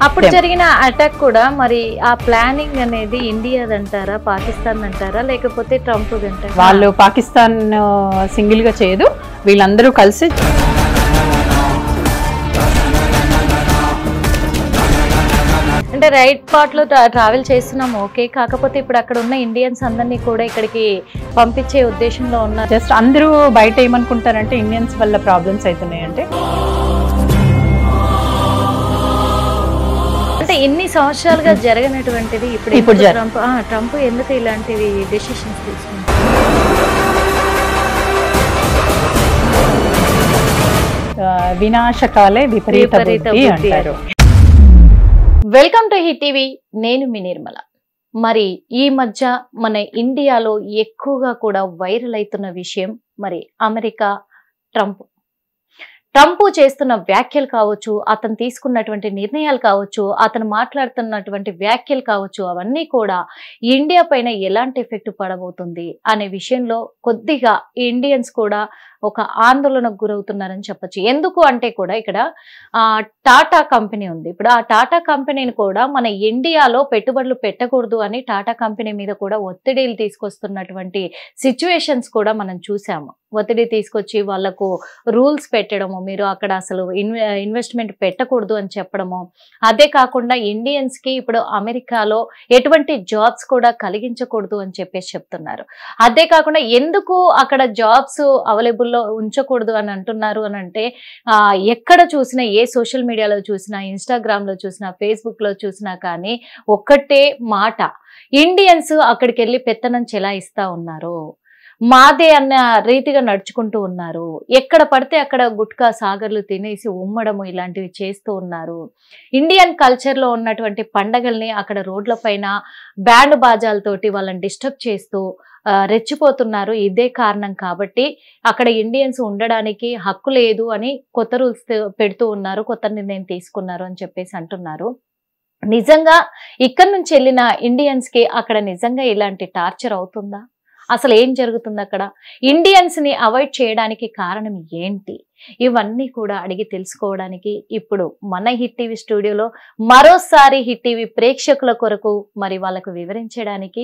అప్పుడు జరిగిన అటాక్ కూడా మరి ఆ ప్లానింగ్ అనేది ఇండియాదంటారా, పాకిస్తాన్ అంటారా, లేకపోతే ట్రంప్ అంటారా? వాళ్ళు పాకిస్తాన్ సింగిల్ గా చేయదు, వీళ్ళందరూ కలిసి అంటే రైట్ పార్ట్ లో ట్రావెల్ చేస్తున్నాం ఓకే, కాకపోతే ఇప్పుడు అక్కడ ఉన్న ఇండియన్స్ అందరినీ కూడా ఇక్కడికి పంపించే ఉద్దేశంలో ఉన్నారు. జస్ట్ అందరూ బయట ఏమనుకుంటారంటే ఇండియన్స్ వల్ల ప్రాబ్లమ్స్ అవుతున్నాయంటే, అంటే ఎన్ని సంవత్సరాలుగా జరగనటువంటిది ఇప్పుడు ట్రంప్ ఎందుకు ఇలాంటివి డెసిషన్స్ తీసుకుంటారు? వినాశకాలే విపరీత బుద్ధి అంటారు. వెల్కమ్ టు హిట్ టీవీ, నేను మీ నిర్మల. మరి ఈ మధ్య మన ఇండియాలో ఎక్కువగా కూడా వైరల్ అవుతున్న విషయం మరి అమెరికా ట్రంప్ చేస్తున్న వ్యాఖ్యలు కావచ్చు, అతను తీసుకున్నటువంటి నిర్ణయాలు కావచ్చు, అతను మాట్లాడుతున్నటువంటి వ్యాఖ్యలు కావచ్చు, అవన్నీ కూడా ఇండియా పైన ఎలాంటి ఎఫెక్ట్ పడబోతుంది అనే విషయంలో కొద్దిగా ఇండియన్స్ కూడా ఒక ఆందోళనకు గురవుతున్నారని చెప్పచ్చు. ఎందుకు అంటే కూడా ఇక్కడ టాటా కంపెనీ ఉంది. ఇప్పుడు ఆ టాటా కంపెనీని కూడా మన ఇండియాలో పెట్టుబడులు పెట్టకూడదు అని టాటా కంపెనీ మీద కూడా ఒత్తిడిలు తీసుకొస్తున్నటువంటి సిచ్యువేషన్స్ కూడా మనం చూసాము. ఒత్తిడి తీసుకొచ్చి వాళ్లకు రూల్స్ పెట్టడము, మీరు అక్కడ అసలు ఇన్వెస్ట్మెంట్ పెట్టకూడదు అని చెప్పడము. అదే కాకుండా ఇండియన్స్ కి ఇప్పుడు అమెరికాలో ఎటువంటి జాబ్స్ కూడా కలిగించకూడదు అని చెప్పేసి చెప్తున్నారు. అదే కాకుండా ఎందుకు అక్కడ జాబ్స్ అవైలబుల్ లో ఉంచకూడదు అని అంటున్నారు అని అంటే, ఎక్కడ చూసినా, ఏ సోషల్ మీడియాలో చూసినా, ఇన్స్టాగ్రామ్ లో చూసినా, ఫేస్బుక్ లో చూసినా కానీ ఒక్కటే మాట, ఇండియన్స్ అక్కడికి వెళ్ళి పెత్తనం చెలాయిస్తా ఉన్నారు, మాదే అన్న రీతిగా నడుచుకుంటూ ఉన్నారు, ఎక్కడ పడితే అక్కడ గుట్కా సాగర్లు తినేసి ఉమ్మడము ఇలాంటివి చేస్తూ ఉన్నారు. ఇండియన్ కల్చర్ లో ఉన్నటువంటి పండగల్ని అక్కడ రోడ్ల పైన బ్యాండ్ బాజాలతోటి వాళ్ళని డిస్టర్బ్ చేస్తూ రెచ్చిపోతున్నారు. ఇదే కారణం కాబట్టి అక్కడ ఇండియన్స్ ఉండడానికి హక్కు లేదు అని కొత్త రూల్స్ పెడుతూ ఉన్నారు, కొత్త నిర్ణయం తీసుకున్నారు అని చెప్పేసి అంటున్నారు. నిజంగా ఇక్కడ నుంచి వెళ్ళిన ఇండియన్స్ కి అక్కడ నిజంగా ఇలాంటి టార్చర్ అవుతుందా? అసలు ఏం జరుగుతుంది అక్కడ? ఇండియన్స్ ని అవాయిడ్ చేయడానికి కారణం ఏంటి? ఇవన్నీ కూడా అడిగి తెలుసుకోవడానికి ఇప్పుడు మన హిట్ టీవీ స్టూడియోలో మరోసారి హిట్ టీవీ ప్రేక్షకుల కొరకు మరి వాళ్ళకు వివరించడానికి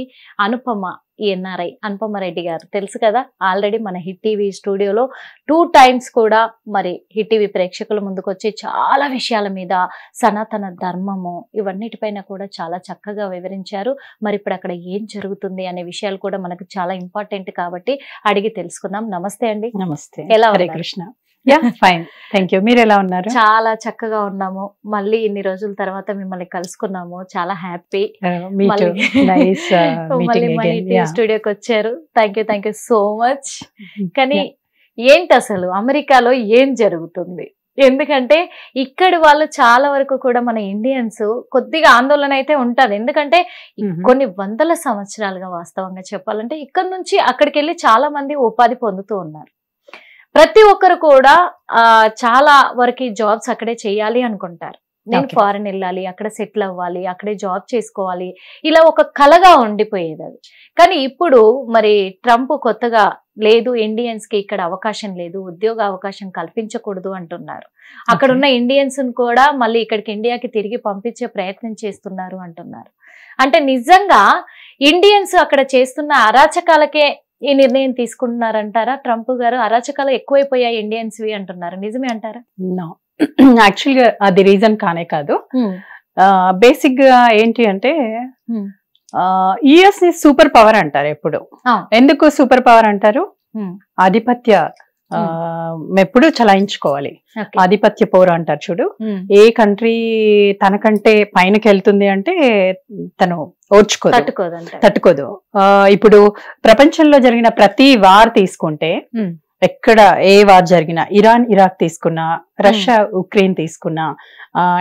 ఎన్ఆర్ఐ అనుపమ రెడ్డి గారు తెలుసు కదా, ఆల్రెడీ మన హిట్ టీవీ స్టూడియోలో 2 times కూడా మరి హిట్ టీవీ ప్రేక్షకుల ముందుకు వచ్చి చాలా విషయాల మీద, సనాతన ధర్మము ఇవన్నిటిపైన కూడా చాలా చక్కగా వివరించారు. మరి ఇప్పుడు అక్కడ ఏం జరుగుతుంది అనే విషయాలు కూడా మనకు చాలా ఇంపార్టెంట్ కాబట్టి అడిగి తెలుసుకుందాం. నమస్తే అండి. నమస్తే. ఎలా Hare Krishna. Fine, thank you. మీరు ఎలా ఉన్నారు? చాలా చక్కగా ఉన్నాము. మళ్ళీ ఇన్ని రోజుల తర్వాత మిమ్మల్ని కలుసుకున్నాము, చాలా హ్యాపీ. స్టూడియోకి వచ్చారు. Thank you so much. కానీ ఏంటి అసలు అమెరికాలో ఏం జరుగుతుంది? ఎందుకంటే ఇక్కడి వాళ్ళు చాలా వరకు కూడా మన ఇండియన్స్ కొద్దిగా ఆందోళన అయితే ఉంటది. ఎందుకంటే కొన్ని వందల సంవత్సరాలుగా వాస్తవంగా చెప్పాలంటే ఇక్కడ నుంచి అక్కడికి వెళ్ళి చాలా మంది ఉపాధి పొందుతూ ఉన్నారు. ప్రతి ఒక్కరు కూడా చాలా వరకు జాబ్స్ అక్కడే చేయాలి అనుకుంటారు. నేను ఫారెన్ వెళ్ళాలి, అక్కడ సెటిల్ అవ్వాలి, అక్కడే జాబ్ చేసుకోవాలి, ఇలా ఒక కలగా ఉండిపోయేది అది. కానీ ఇప్పుడు మరి ట్రంప్ కొత్తగా లేదు, ఇండియన్స్ కి ఇక్కడ అవకాశం లేదు, ఉద్యోగ అవకాశం కల్పించకూడదు అంటున్నారు. అక్కడ ఉన్న ఇండియన్స్ కూడా మళ్ళీ ఇక్కడికి ఇండియాకి తిరిగి పంపించే ప్రయత్నం చేస్తున్నారు అంటున్నారు. అంటే నిజంగా ఇండియన్స్ అక్కడ చేస్తున్న అరాచకాలకే ఈ నిర్ణయం తీసుకుంటున్నారంటారా? ట్రంప్ గారు అరాచకాలు ఎక్కువైపోయాయి ఇండియన్స్ వి అంటున్నారు, నిజమే అంటారా? యాక్చువల్గా అది రీజన్ కానే కాదు. బేసిక్ గా ఏంటి అంటే యుఎస్ ని సూపర్ పవర్ అంటారు ఎప్పుడు. ఎందుకు సూపర్ పవర్ అంటారు? ఆధిపత్య ఎప్పుడు చలాయించుకోవాలి, ఆధిపత్య పౌరు అంటారు చూడు. ఏ కంట్రీ తనకంటే పైనకి వెళ్తుంది అంటే తను తట్టుకోదు. ఇప్పుడు ప్రపంచంలో జరిగిన ప్రతి వార్ తీసుకుంటే, ఎక్కడ ఏ వార్ జరిగినా, ఇరాన్ ఇరాక్ తీసుకున్నా, రష్యా ఉక్రెయిన్ తీసుకున్నా,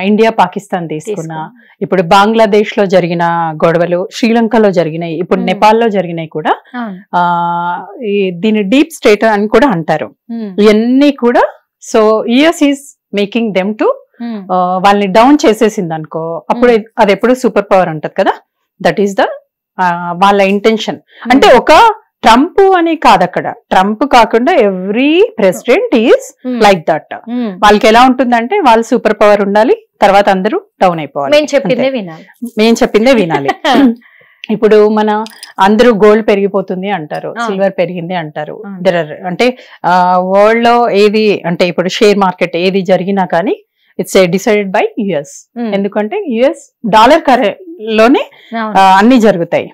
ఇండియా పాకిస్తాన్ తీసుకున్నా, ఇప్పుడు బంగ్లాదేశ్ లో జరిగిన గొడవలు, శ్రీలంకలో జరిగినాయి, ఇప్పుడు నేపాల్ లో జరిగినాయి కూడా, దీని డీప్ స్టేట్ అని కూడా అంటారు. ఇవన్నీ కూడా so US is making them to వాళ్ళని డౌన్ చేసేసింది అనుకో, అప్పుడు అది ఎప్పుడు సూపర్ పవర్ ఉంటది కదా. దట్ ఈస్ ద వాళ్ళ ఇంటెన్షన్. అంటే ఒక ట్రంప్ అని కాదు, అక్కడ ట్రంప్ కాకుండా every president is like that. వాళ్ళకి ఎలా ఉంటుందంటే వాళ్ళు సూపర్ పవర్ ఉండాలి, తర్వాత అందరూ డౌన్ అయిపోవాలి, మేము చెప్పిందే వినాలి. ఇప్పుడు మన అందరూ గోల్డ్ పెరిగిపోతుంది అంటారు, సిల్వర్ పెరిగింది అంటారు. అంటే వరల్డ్ లో ఏది అంటే ఇప్పుడు షేర్ మార్కెట్ ఏది జరిగినా కానీ ఇట్స్ డిసైడెడ్ బై యుఎస్. ఎందుకంటే యుఎస్ డాలర్ లోనే అన్ని జరుగుతాయి.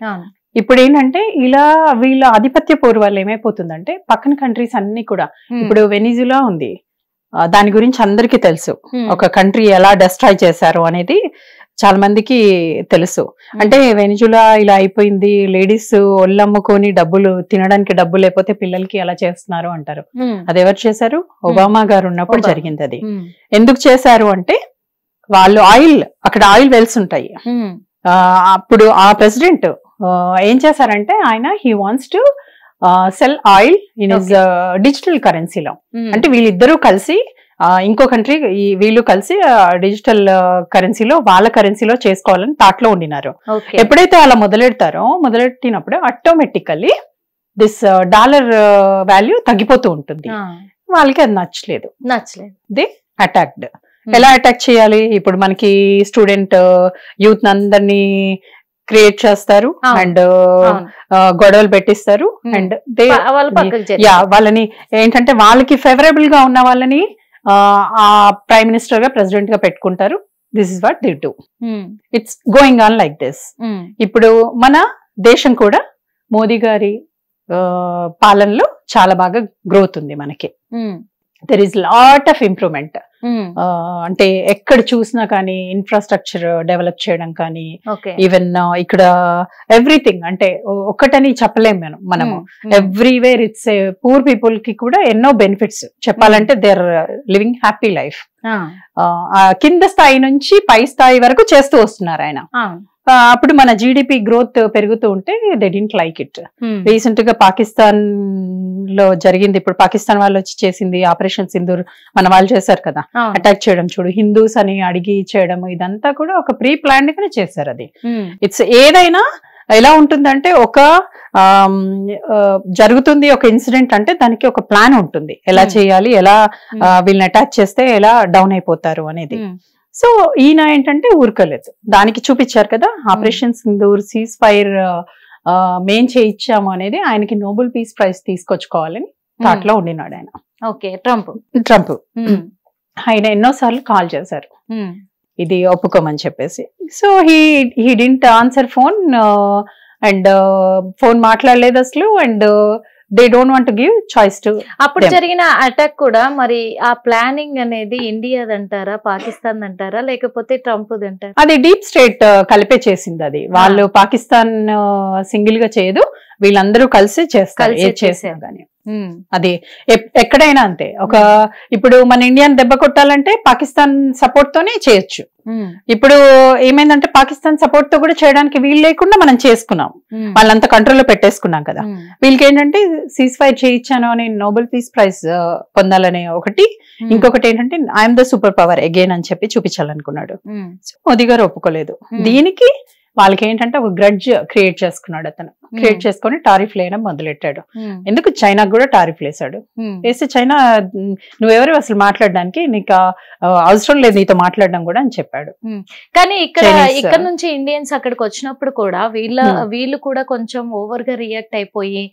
ఇప్పుడు ఏంటంటే ఇలా వీళ్ళ ఆధిపత్య పూర్వాలు ఏమైపోతుందంటే పక్కన కంట్రీస్ అన్ని కూడా, ఇప్పుడు వెనిజులా ఉంది, దాని గురించి అందరికీ తెలుసు, ఒక కంట్రీ ఎలా డెస్ట్రాయ్ చేశారు అనేది చాలా మందికి తెలుసు. అంటే వెనిజులా ఇలా అయిపోయింది, లేడీస్ ఒళ్ళమ్ముకొని డబ్బులు తినడానికి డబ్బు లేకపోతే పిల్లలకి ఎలా చేస్తున్నారు అంటారు. అది ఎవరు చేశారు? ఒబామా గారు ఉన్నప్పుడు జరిగింది. అది ఎందుకు చేశారు అంటే వాళ్ళు అక్కడ ఆయిల్ వెల్స్ ఉంటాయి. అప్పుడు ఆ ప్రెసిడెంట్ ఏం చేశారంటే ఆయన he wants to cell oil in his digital కరెన్సీలో. అంటే వీళ్ళిద్దరూ కలిసి ఇంకో కంట్రీ వీళ్ళు కలిసి డిజిటల్ కరెన్సీలో వాళ్ళ కరెన్సీలో చేసుకోవాలని థాట్లో ఉండినారు. ఎప్పుడైతే అలా మొదలెట్టినప్పుడు ఆటోమేటికల్లీ దిస్ డాలర్ వాల్యూ తగ్గిపోతూ ఉంటుంది. వాళ్ళకి అది నచ్చలేదు. They attacked. ఎలా అటాక్ చేయాలి? ఇప్పుడు మనకి స్టూడెంట్ యూత్ అందరినీ క్రియేట్ చేస్తారు అండ్ గొడవలు పెట్టిస్తారు అండ్ వాళ్ళని ఏంటంటే వాళ్ళకి ఫేవరబుల్ గా ఉన్న వాళ్ళని ఆ ప్రైమ్ మినిస్టర్ గా ప్రెసిడెంట్ గా పెట్టుకుంటారు. This is what they do. It's going on like this. ఇప్పుడు మన దేశం కూడా మోదీ గారి పాలనలో చాలా బాగా గ్రోత్ ఉంది మనకి. There is lot of improvement. అంటే ఎక్కడ చూసినా కానీ ఇన్ఫ్రాస్ట్రక్చర్ డెవలప్ చేయడం కానీ, ఈవెన్ ఇక్కడ ఎవ్రీథింగ్ అంటే ఒక్కటని చెప్పలేము మనము. ఎవ్రీవేర్ ఇట్స్ పూర్ పీపుల్ కి కూడా ఎన్నో బెనిఫిట్స్ చెప్పాలంటే they are living happy life. కింద స్థాయి నుంచి పై స్థాయి వరకు చేస్తూ వస్తున్నారు ఆయన. అప్పుడు మన జీడిపి గ్రోత్ పెరుగుతూ ఉంటే they didn't like it. Recent గా పాకిస్తాన్ లో జరిగింది, ఇప్పుడు పాకిస్తాన్ వాళ్ళు వచ్చి చేసింది ఆపరేషన్ సింధూర్, మన వాళ్ళు చేశారు కదా అటాక్ చేయడం, చూడు హిందూస్ అని అడిగి చేయడం, ఇదంతా కూడా ఒక ప్రీ ప్లాన్డ్ గానే చేశారు. అది ఇట్స్ ఏదైనా ఎలా ఉంటుందంటే ఒక జరుగుతుంది ఒక ఇన్సిడెంట్ అంటే దానికి ఒక ప్లాన్ ఉంటుంది, ఎలా చేయాలి, ఎలా వీళ్ళని అటాక్ చేస్తే ఎలా డౌన్ అయిపోతారు అనేది. సో ఈయన ఏంటంటే ఊరుకోలేదు, దానికి చూపించారు కదా ఆపరేషన్ సింధూర్, సీజ్ ఫైర్ మేం చేయించాము అనేది ఆయనకి నోబెల్ పీస్ ప్రైజ్ తీసుకొచ్చుకోవాలని థాట్లో ఉండినాడు ఆయన. ఓకే, ట్రంప్ ఆయన ఎన్నోసార్లు కాల్ చేశారు ఇది ఒప్పుకోమని చెప్పేసి. So he didn't answer phone and phone మాట్లాడలేదు అసలు. And they don't want to give choice to. అప్పుడు జరిగిన అటాక్ కూడా మరి ఆ ప్లానింగ్ అనేది ఇండియాది అంటారా, పాకిస్తాన్ అంటారా, లేకపోతే ట్రంప్ అంటారా? అది డీప్ స్టేట్ కలిపే చేసింది. అది వాళ్ళు పాకిస్తాన్ సింగిల్ గా చేయదు, వీళ్ళందరూ కలిసి చేస్తారు ఏది చేసారు కానీ. అది ఎక్కడైనా అంతే. ఒక ఇప్పుడు మన ఇండియాని దెబ్బ కొట్టాలంటే పాకిస్తాన్ సపోర్ట్ తోనే చేయొచ్చు. ఇప్పుడు ఏమైందంటే పాకిస్తాన్ సపోర్ట్ తో కూడా చేయడానికి వీలు లేకుండా మనం చేసుకున్నాం, వాళ్ళంతా కంట్రోల్లో పెట్టేసుకున్నాం కదా. వీళ్ళకి ఏంటంటే సీజ్ ఫైర్ చేయించాను అని నోబెల్ పీస్ ప్రైజ్ పొందాలనే ఒకటి, ఇంకొకటి ఏంటంటే I'm the super power again అని చెప్పి చూపించాలనుకున్నాడు. మోదీ గారు ఒప్పుకోలేదు. దీనికి వాళ్ళకి ఏంటంటే ఒక గ్రడ్జ్ క్రియేట్ చేసుకున్నాడు అతను. క్రియేట్ చేసుకుని టారిఫ్ వేయడం మొదలెట్టాడు. ఎందుకు చైనాకు కూడా టారిఫ్ వేసాడు. వేస్తే చైనా నువ్వెవరు అసలు మాట్లాడడానికి, నీకు అవసరం లేదు నీతో మాట్లాడడం కూడా అని చెప్పాడు. కానీ ఇక్కడ నుంచి ఇండియన్స్ అక్కడికి వచ్చినప్పుడు కూడా వీళ్ళు కూడా కొంచెం ఓవర్ గా రియాక్ట్ అయిపోయి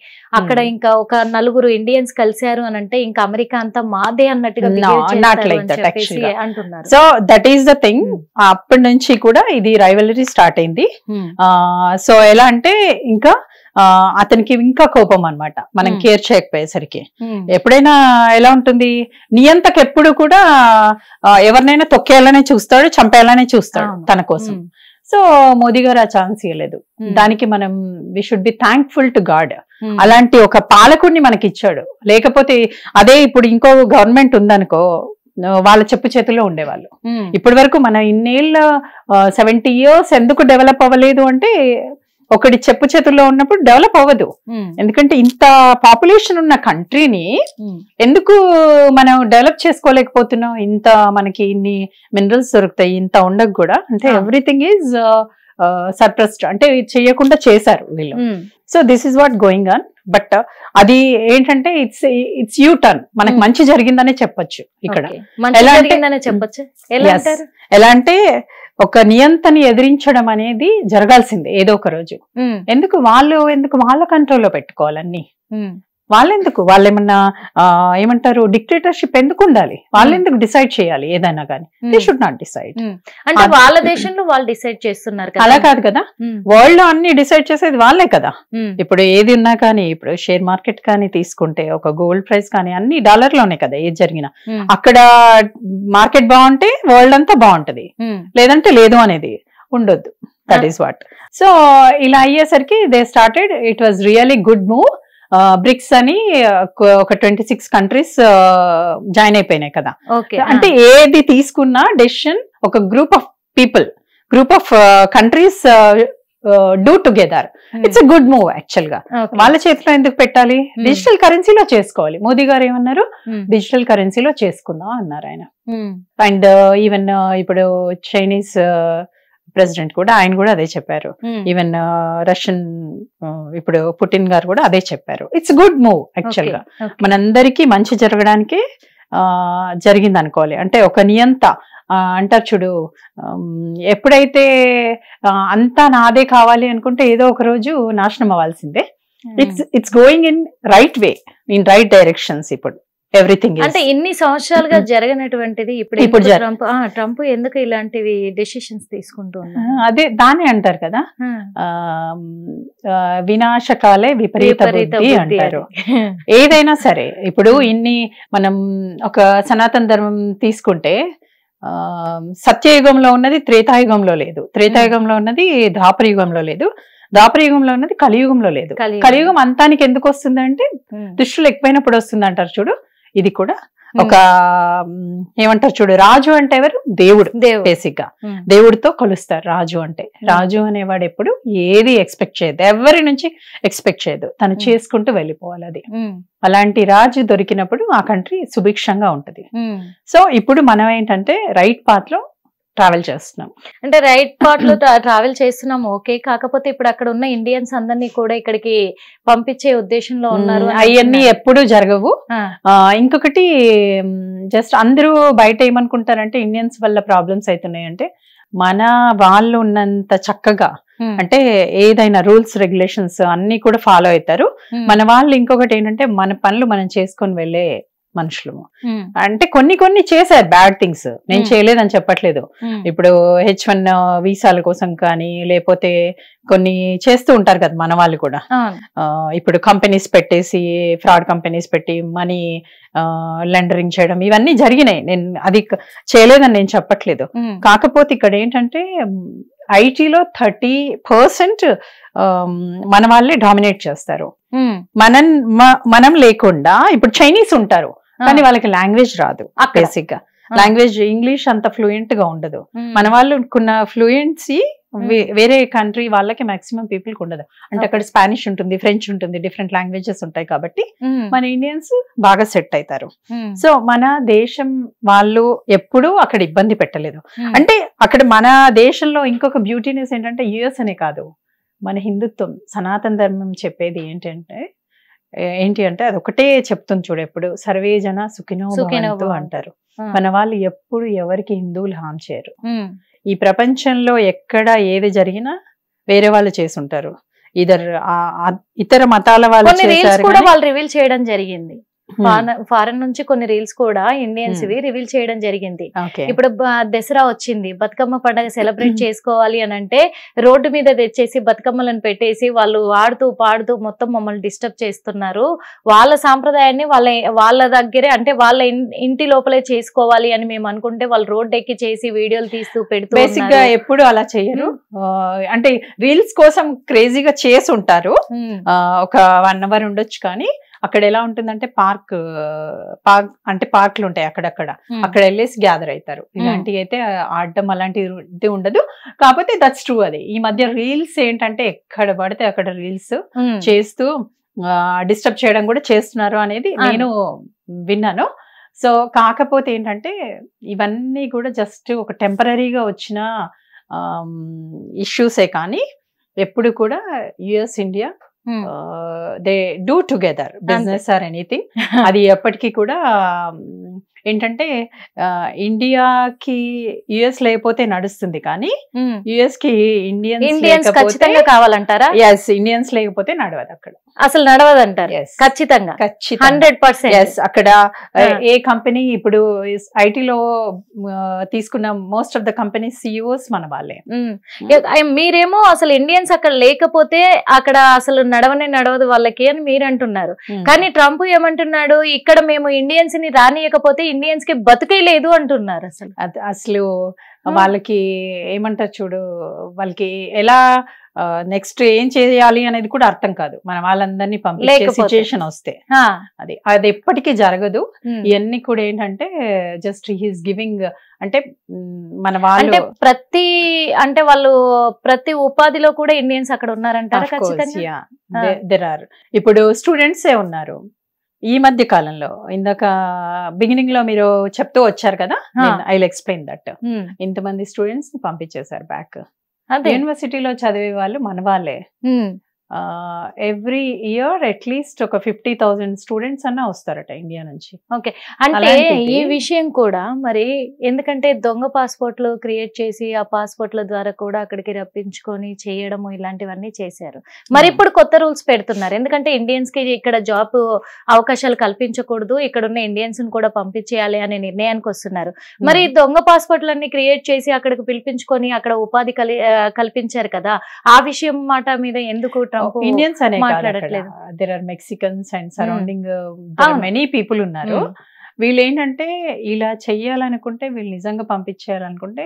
అక్కడ ఇంకా ఒక నలుగురు ఇండియన్స్ కలిశారు అని అంటే ఇంకా అమెరికా అంతా మాదే అన్నట్టుగా అంటున్నారు. So that is the thing. అప్పటి నుంచి కూడా ఇది రైవలరీ స్టార్ట్ అయింది. సో ఎలా అంటే ఇంకా అతనికి ఇంకా కోపం అన్నమాట మనం కేర్ చేయకపోయేసరికి. ఎప్పుడైనా ఎలా ఉంటుంది, నియంతకు ఎప్పుడు కూడా ఎవరినైనా తొక్కేయాలనే చూస్తాడు, చంపేయాలనే చూస్తాడు తన కోసం. సో మోదీ గారు ఆ ఛాన్స్ ఇవ్వలేదు. దానికి మనం we should be thankful to God. అలాంటి ఒక పాలకుడిని మనకి ఇచ్చాడు. లేకపోతే అదే ఇప్పుడు ఇంకో గవర్నమెంట్ ఉందనుకో వాళ్ళ చెప్పు చేతుల్లో ఉండేవాళ్ళు. ఇప్పటి వరకు మన ఇన్నేళ్ళ 70 years ఎందుకు డెవలప్ అవ్వలేదు అంటే ఒకటి చెప్పు చేతుల్లో ఉన్నప్పుడు డెవలప్ అవ్వదు. ఎందుకంటే ఇంత పాపులేషన్ ఉన్న కంట్రీని ఎందుకు మనం డెవలప్ చేసుకోలేకపోతున్నాం? ఇంత మనకి ఇన్ని మినరల్స్ దొరుకుతాయి, ఇంత ఉండకు కూడా అంటే ఎవ్రీథింగ్ ఈజ్ సర్ప్రెస్డ్ అంటే చేయకుండా చేశారు వీళ్ళు. So this is what going on. But అది ఏంటంటే ఇట్స్ యూ టర్న్, మనకి మంచి జరిగిందనే చెప్పొచ్చు ఇక్కడ. ఎలా అంటే ఒక నియంతని ఎదిరించడం అనేది జరగాల్సిందే ఏదో ఒక రోజు. ఎందుకు వాళ్ళ కంట్రోల్లో పెట్టుకోవాలన్నీ? వాళ్ళెందుకు వాళ్ళేమన్నా ఏమంటారు డిక్టేటర్షిప్ ఎందుకు ఉండాలి? వాళ్ళెందుకు డిసైడ్ చేయాలి ఏదైనా కానీ? They should not decide. అంటే వాళ్ళ దేశంలో వాళ్ళు డిసైడ్ చేస్తున్నారు, అలా కాదు కదా. వరల్డ్ లో అన్ని డిసైడ్ చేసేది వాళ్ళే కదా. ఇప్పుడు ఏది ఉన్నా కానీ, ఇప్పుడు షేర్ మార్కెట్ కానీ తీసుకుంటే, ఒక గోల్డ్ ప్రైస్ కానీ అన్ని డాలర్ లోనే కదా ఏది జరిగినా. అక్కడ మార్కెట్ బాగుంటే వరల్డ్ అంతా బాగుంటది, లేదంటే లేదు అనేది ఉండొద్దు. That is what. సో ఇలా అయ్యేసరికి they started. It was really good move. BRICS అని ఒక 26 కంట్రీస్ జాయిన్ అయిపోయినాయి కదా. అంటే ఏది తీసుకున్నా డెసిషన్ ఒక group of people, group of countries do together. It's a good move actual గా. వాళ్ళ చేతిలో ఎందుకు పెట్టాలి? డిజిటల్ కరెన్సీలో చేసుకోవాలి. మోదీ గారు ఏమన్నారు? డిజిటల్ కరెన్సీలో చేసుకుందాం అన్నారు ఆయన. అండ్ ఈవెన్ ఇప్పుడు చైనీస్ ప్రెసిడెంట్ కూడా, ఆయన కూడా అదే చెప్పారు. ఈవెన్ రష్యన్ ఇప్పుడు పుటిన్ గారు కూడా అదే చెప్పారు. ఇట్స్ గుడ్ మూవ్ యాక్చువల్ గా. మనందరికీ మంచి జరగడానికి జరిగింది అనుకోవాలి. అంటే ఒక నియంత అంటారు చూడు, ఎప్పుడైతే అంతా నాదే కావాలి అనుకుంటే ఏదో ఒక రోజు నాశనం అవ్వాల్సిందే. It's going in right way, in right directions. ఇప్పుడు ఎవ్రీథింగ్ అంటే ఇన్ని సంవత్సరాలుగా జరగనటువంటిది ఇప్పుడు ట్రంప్ ఎందుకు ఇలాంటివి డెసిషన్స్ తీసుకుంటూ ఉన్నారు? అదే దాన్ని అంటారు కదా, వినాశకాలే విపరీత బుద్ధి అంటారు. ఏదైనా సరే ఇప్పుడు ఇన్ని మనం ఒక సనాతన ధర్మం తీసుకుంటే, సత్యయుగంలో ఉన్నది త్రేతాయుగంలో లేదు, త్రేతాయుగంలో ఉన్నది ద్వాపరయుగంలో లేదు, ద్వాపరయుగంలో ఉన్నది కలియుగంలో లేదు. కలియుగం అంతానికి ఎందుకు వస్తుంది అంటే దుష్టులు ఎక్కువైనప్పుడు వస్తుంది అంటారు చూడు. ఇది కూడా ఒక ఏమంటారు చూడు, రాజు అంటే ఎవరు? దేవుడు. బేసిక్ గా దేవుడితో కొలుస్తారు రాజు అంటే. రాజు అనేవాడు ఎప్పుడు ఏది ఎక్స్పెక్ట్ చేయదు, ఎవరి నుంచి ఎక్స్పెక్ట్ చేయదు, తను చేసుకుంటూ వెళ్ళిపోవాలి. అది అలాంటి రాజు దొరికినప్పుడు ఆ కంట్రీ సుభిక్షంగా ఉంటది. సో ఇప్పుడు మనం ఏంటంటే రైట్ పాత్ లో ట్రావెల్ చేస్తున్నాం. అంటే రైట్ పార్ట్ లో ట్రావెల్ చేస్తున్నాం, ఓకే. కాకపోతే ఇప్పుడు అక్కడ ఉన్న ఇండియన్స్ అందరినీ కూడా ఇక్కడికి పంపించే ఉద్దేశంలో ఉన్నారు. అవన్నీ ఎప్పుడు జరగవు. ఇంకొకటి జస్ట్ అందరూ బయట ఏమనుకుంటారంటే ఇండియన్స్ వల్ల ప్రాబ్లమ్స్ అవుతున్నాయంటే, మన వాళ్ళు ఉన్నంత చక్కగా అంటే ఏదైనా రూల్స్ రెగ్యులేషన్స్ అన్ని కూడా ఫాలో అవుతారు. మన వాళ్ళు ఇంకొకటి ఏంటంటే మన పనులు మనం చేసుకొని వెళ్ళే మనుషులు. అంటే కొన్ని చేశారు బ్యాడ్ థింగ్స్, నేను చేయలేదని చెప్పట్లేదు. ఇప్పుడు H1 వీసాల కోసం కానీ, లేకపోతే కొన్ని చేస్తూ ఉంటారు కదా మన వాళ్ళు కూడా. ఇప్పుడు కంపెనీస్ పెట్టేసి, ఫ్రాడ్ కంపెనీస్ పెట్టి మనీ లెండరింగ్ చేయడం, ఇవన్నీ జరిగినాయి. నేను అది చేయలేదని నేను చెప్పట్లేదు. కాకపోతే ఇక్కడ ఏంటంటే ఐటీలో 30% మన వాళ్ళే డామినేట్ చేస్తారు. మనం లేకుండా ఇప్పుడు చైనీస్ ఉంటారు, కానీ వాళ్ళకి లాంగ్వేజ్ రాదు. బేసిక్ గా లాంగ్వేజ్ ఇంగ్లీష్ అంత ఫ్లూయెంట్ గా ఉండదు. మన వాళ్ళు ఉన్న ఫ్లూయెన్సీ వేరే కంట్రీ వాళ్ళకి మాక్సిమం పీపుల్ కి ఉండదు. అంటే అక్కడ స్పానిష్ ఉంటుంది, ఫ్రెంచ్ ఉంటుంది, డిఫరెంట్ లాంగ్వేజెస్ ఉంటాయి. కాబట్టి మన ఇండియన్స్ బాగా సెట్ అవుతారు. సో మన దేశం వాళ్ళు ఎప్పుడూ అక్కడ ఇబ్బంది పెట్టలేదు. అంటే అక్కడ మన దేశంలో ఇంకొక బ్యూటీనెస్ ఏంటంటే, యుఎస్ అనే కాదు, మన హిందుత్వం సనాతన ధర్మం చెప్పేది ఏంటి అంటే అది ఒకటే చెప్తుంది చూడు, ఎప్పుడు సర్వే జన సుఖినో భవంతు అంటారు. మన వాళ్ళు ఎప్పుడు ఎవరికి హిందువులు హామ్ చేయరు. ఈ ప్రపంచంలో ఎక్కడ ఏది జరిగినా వేరే వాళ్ళు చేసుంటారు. ఇతర మతాల వాళ్ళు రివీల్ చేయడం జరిగింది. ఫారెన్ నుంచి కొన్ని రీల్స్ కూడా ఇండియన్స్ రివీల్ చేయడం జరిగింది. ఇప్పుడు దసరా వచ్చింది, బతుకమ్మ పండుగ సెలబ్రేట్ చేసుకోవాలి అని అంటే రోడ్డు మీద తెచ్చేసి బతుకమ్మలను పెట్టేసి వాళ్ళు ఆడుతూ పాడుతూ మొత్తం మమ్మల్ని డిస్టర్బ్ చేస్తున్నారు. వాళ్ళ సాంప్రదాయాన్ని వాళ్ళ దగ్గరే, అంటే వాళ్ళ ఇంటి లోపలే చేసుకోవాలి అని మేము అనుకుంటే వాళ్ళు రోడ్ ఎక్కి చేసి వీడియోలు తీస్తూ పెడుతూ. బేసిక్ గా ఎప్పుడు అలా చేయరు. అంటే రీల్స్ కోసం క్రేజీగా చేసి ఉంటారు. ఒక 1 hour ఉండొచ్చు. కానీ అక్కడ ఎలా ఉంటుందంటే పార్క్లు ఉంటాయి అక్కడక్కడ, అక్కడ వెళ్ళేసి గ్యాదర్ అవుతారు. ఇలాంటివి అయితే ఆడడం అలాంటిది ఉండదు. కాకపోతే దట్స్ ట్రూ. అది ఈ మధ్య రీల్స్ ఏంటంటే ఎక్కడ పడితే అక్కడ రీల్స్ చేస్తూ డిస్టర్బ్ చేయడం కూడా చేస్తున్నారు అనేది నేను విన్నాను. సో కాకపోతే ఏంటంటే ఇవన్నీ కూడా జస్ట్ ఒక టెంపరీగా వచ్చిన ఇష్యూసే కానీ ఎప్పుడు కూడా US India they do together business or anything. అది ఎప్పటికీ కూడా ఏంటంటే ఇండియాకి యుఎస్ లేకపోతే నడుస్తుంది కానీ యుఎస్ కి ఇండియన్స్ ఖచ్చితంగా కావాలంటారా? ఎస్, ఇండియన్స్ లేకపోతే నడవదు అక్కడ, అసలు నడవదంటారు. ఖచ్చితంగా 100%. అక్కడ ఏ కంపెనీ ఇప్పుడు ఐటీలో తీసుకున్న most of the company CEOs మన వాళ్ళే. మీరేమో అసలు ఇండియన్స్ అక్కడ లేకపోతే అక్కడ అసలు నడవదు వాళ్ళకి అని మీరు అంటున్నారు. కానీ ట్రంప్ ఏమంటున్నాడు, ఇక్కడ మేము ఇండియన్స్ ని రానియకపోతే ఇండియన్స్ కి బతుకే లేదు అంటున్నారు. అసలు వాళ్ళకి ఏమంటారు చూడు, వాళ్ళకి ఎలా నెక్స్ట్ ఏం చేయాలి అనేది కూడా అర్థం కాదు. మన వాళ్ళందరినీ పంపించే సిచ్యుయేషన్ వస్తే అది ఎప్పటికీ జరగదు. ఇవన్నీ కూడా ఏంటంటే జస్ట్ హీస్ గివింగ్, అంటే మన వాళ్ళు ప్రతి ఉపాధిలో కూడా ఇండియన్స్ అక్కడ ఉన్నారంటారు. దెర్ ఆర్ ఇప్పుడు స్టూడెంట్సే ఉన్నారు. ఈ మధ్య కాలంలో ఇందాక బిగినింగ్ లో మీరు చెప్తూ వచ్చారు కదా, ఐ విల్ ఎక్స్ప్లెయిన్ దట్. ఇంతమంది స్టూడెంట్స్ ని పంపించేశారు బ్యాక్. యూనివర్సిటీలో చదివే వాళ్ళు మన వాళ్ళే. ఎవ్రీ ఇయర్ అట్లీస్ట్ ఒక 50,000 స్టూడెంట్స్ అన్నా వస్తారట ఇండియా నుంచి. ఓకే, అంటే ఈ విషయం కూడా మరి ఎందుకంటే దొంగ పాస్పోర్ట్లు క్రియేట్ చేసి ఆ పాస్పోర్ట్ల ద్వారా కూడా అక్కడికి రప్పించుకొని చేయడము ఇలాంటివన్నీ చేశారు. మరి ఇప్పుడు కొత్త రూల్స్ పెడుతున్నారు. ఎందుకంటే ఇండియన్స్ కి ఇక్కడ జాబ్ అవకాశాలు కల్పించకూడదు, ఇక్కడ ఉన్న ఇండియన్స్ ని కూడా పంపించేయాలి అనే నిర్ణయానికి వస్తున్నారు. మరి దొంగ పాస్పోర్ట్లన్నీ క్రియేట్ చేసి అక్కడికి పిలిపించుకొని అక్కడ ఉపాధి కల్పించారు కదా, ఆ విషయం మాట మీద ఎందుకు ఇండియన్స్ అనే మాట్లాడట్లేదు? There are Mexicans and surrounding many people ఉన్నారు. వీళ్ళు ఏంటంటే ఇలా చెయ్యాలనుకుంటే, వీళ్ళు నిజంగా పంపించేయాలనుకుంటే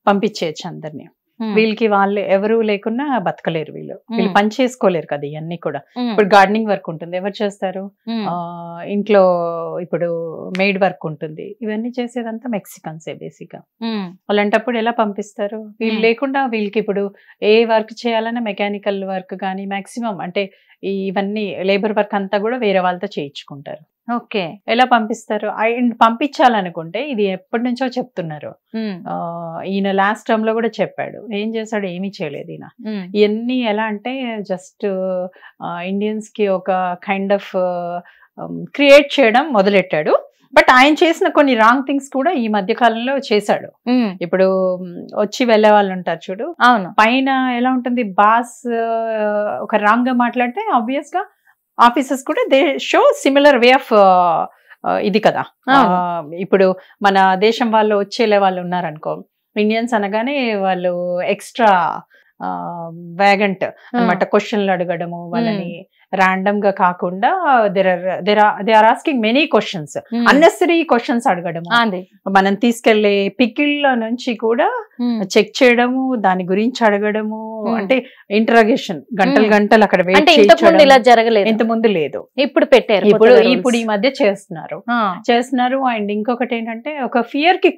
పంపించేయచ్చు అందరినీ. వీళ్ళకి వాళ్ళు ఎవరు లేకున్నా బతకలేరు, వీళ్ళు పని చేసుకోలేరు కదా. ఇవన్నీ కూడా ఇప్పుడు గార్డెనింగ్ వర్క్ ఉంటుంది, ఎవరు చేస్తారు? ఇంట్లో ఇప్పుడు మెయిడ్ వర్క్ ఉంటుంది, ఇవన్నీ చేసేదంతా మెక్సికన్సే బేసిక్ గా. అలాంటప్పుడు ఎలా పంపిస్తారు? వీళ్ళు లేకుండా వీళ్ళకి ఇప్పుడు ఏ వర్క్ చేయాలన్నా మెకానికల్ వర్క్ కానీ మాక్సిమం అంటే ఇవన్నీ లేబర్ వర్క్ అంతా కూడా వేరే వాళ్ళతో చేయించుకుంటారు. ఓకే, ఎలా పంపిస్తారు? పంపించాలనుకుంటే ఇది ఎప్పటి నుంచో చెప్తున్నారు. ఈయన లాస్ట్ టర్మ్ లో కూడా చెప్పాడు. ఏం చేశాడు? ఏమీ చేయలేదు ఈయన. ఇవన్నీ ఎలా అంటే జస్ట్ ఇండియన్స్ కి ఒక కైండ్ ఆఫ్ క్రియేట్ చేయడం మొదలెట్టాడు. బట్ ఆయన చేసిన కొన్ని రాంగ్ థింగ్స్ కూడా ఈ మధ్య కాలంలో చేశాడు. ఇప్పుడు వచ్చి వెళ్లే వాళ్ళు ఉంటారు చూడు, అవును, పైన ఎలా ఉంటుంది, బాస్ ఒక రాంగ్ గా మాట్లాడితే ఆబ్వియస్ గా ఆఫీసర్స్ కూడా they show similar way of ఇది కదా. ఇప్పుడు మన దేశం వాళ్ళు వచ్చేలే వాళ్ళు ఉన్నారనుకో, ఇండియన్స్ అనగానే వాళ్ళు ఎక్స్ట్రా వ్యాగంట్ అన్నమాట, క్వశ్చన్లు అడగడము, వాళ్ళని ర్యాండమ్ గా కాకుండా they are asking many questions, unnecessary questions అడగడము. మనం తీసుకెళ్లే పికిళ్ళ నుంచి కూడా చెక్ చేయడము, దాని గురించి అడగడము, అంటే ఇంటరాగేషన్ గంటలు అక్కడ వెయిట్ చేయడం. ఇలా జరగలేదు, ఇంత ముందు లేదు, ఇప్పుడు పెట్టారు. ఇప్పుడు ఈ మధ్య చేస్తున్నారు. అండ్ ఇంకొకటి ఏంటంటే ఒక ఫియర్ కి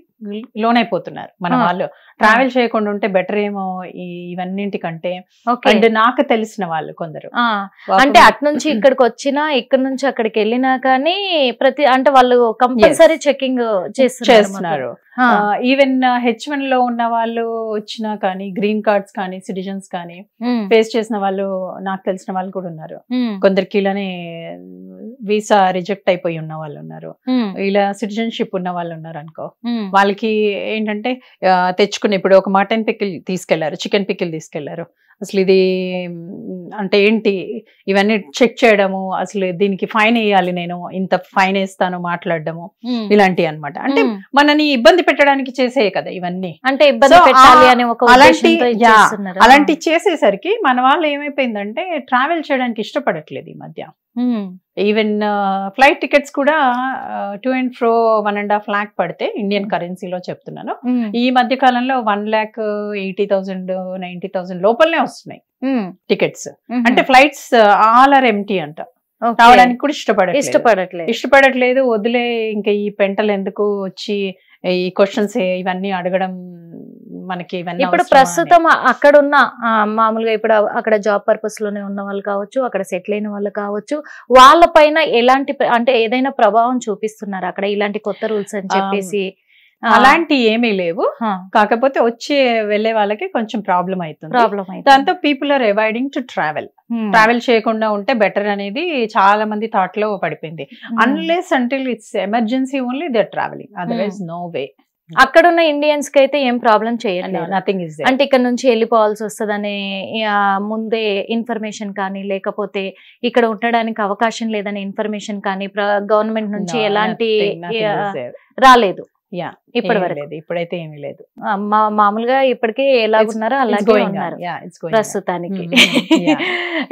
లోనైపోతున్నారు మన వాళ్ళు. ట్రావెల్ చేయకుండా ఉంటే బెటర్ ఏమో ఇవన్నింటికంటే. అండ్ నాకు తెలిసిన వాళ్ళు కొందరు అంటే అటు నుంచి ఇక్కడికి వచ్చినా, ఇక్కడ నుంచి అక్కడికి వెళ్ళినా కానీ ప్రతి అంటే వాళ్ళు కంపల్సరీ చెకింగ్ చేస్తున్నారు. ఈవెన్ H1 లో ఉన్న వాళ్ళు వచ్చినా కానీ, గ్రీన్ కార్డ్స్ కానీ, సిటిజన్స్ కానీ ఫేస్ చేసిన వాళ్ళు నాకు తెలిసిన వాళ్ళు కూడా ఉన్నారు. కొందరికి ఇలానే వీసా రిజెక్ట్ అయిపోయి ఉన్న వాళ్ళు ఉన్నారు, ఇలా సిటిజన్షిప్ ఉన్న వాళ్ళు ఉన్నారు అనుకో. వాళ్ళకి ఏంటంటే తెచ్చుకుని ఇప్పుడు ఒక మటన్ పికిల్ తీసుకెళ్లారు, చికెన్ పికిల్ తీసుకెళ్లారు. అసలు ఇది అంటే ఏంటి, ఇవన్నీ చెక్ చేయడము, అసలు దీనికి ఫైన్ వేయాలి, నేను ఇంత ఫైన్ వేస్తాను మాట్లాడడము, ఇలాంటివి అన్నమాట. అంటే మనని ఇబ్బంది పెట్టడానికి చేసే కదా ఇవన్నీ. అంటే అలాంటి చేసేసరికి మన వాళ్ళు ఏమైపోయిందంటే ట్రావెల్ చేయడానికి ఇష్టపడట్లేదు ఈ మధ్య. ఈవెన్ ఫ్లైట్ టికెట్స్ కూడా టు అండ్ ఫ్రో 1.5 lakh పడితే ఇండియన్ కరెన్సీలో చెప్తున్నాను. ఈ మధ్య కాలంలో 1,80,000 90,000 లోపలనే వస్తున్నాయి టికెట్స్. అంటే ఫ్లైట్స్ ఆల్ ఆర్ ఎంటీ అంట, రావడానికి కూడా ఇష్టపడట్లేదు. వదిలే, ఇంకా ఈ పెంటలు ఎందుకు వచ్చి ఈ క్వశ్చన్స్ ఇవన్నీ అడగడం మనకి. ఇప్పుడు ప్రస్తుతం అక్కడున్న మామూలుగా ఇప్పుడు అక్కడ జాబ్ పర్పస్ లోనే ఉన్న వాళ్ళు కావచ్చు, అక్కడ సెటిల్ అయిన వాళ్ళు కావచ్చు, వాళ్ళ పైన ఎలాంటి అంటే ఏదైనా ప్రభావం చూపిస్తున్నారు అక్కడ ఇలాంటి కొత్త రూల్స్ అని చెప్పేసి? అలాంటి ఏమీ లేవు. కాకపోతే వచ్చి వెళ్లే వాళ్ళకి కొంచెం ప్రాబ్లం అవుతుంది. దాంతో people are avoiding to travel చేయకుండా ఉంటే బెటర్ అనేది చాలా మంది థాట్ లో పడిపోయింది. Unless until it's emergency only they are travelling, otherwise no way. అక్కడ ఉన్న ఇండియన్స్ కి అయితే ఏం ప్రాబ్లం చేయట్లేదు, నథింగ్ ఇస్ దేర్. అంటే ఇక్కడ నుంచి వెళ్ళిపోవాల్సి వస్తుందనే ముందే ఇన్ఫర్మేషన్ కానీ, లేకపోతే ఇక్కడ ఉండడానికి అవకాశం లేదనే ఇన్ఫర్మేషన్ కానీ గవర్నమెంట్ నుంచి ఎలాంటి రాలేదు ఇప్పటి వరకు. ఇప్పుడైతే ఏమీ లేదు. మామూలుగా ఇప్పటికే ఎలాగున్నారో అలాగే ఉన్నారు ప్రస్తుతానికి.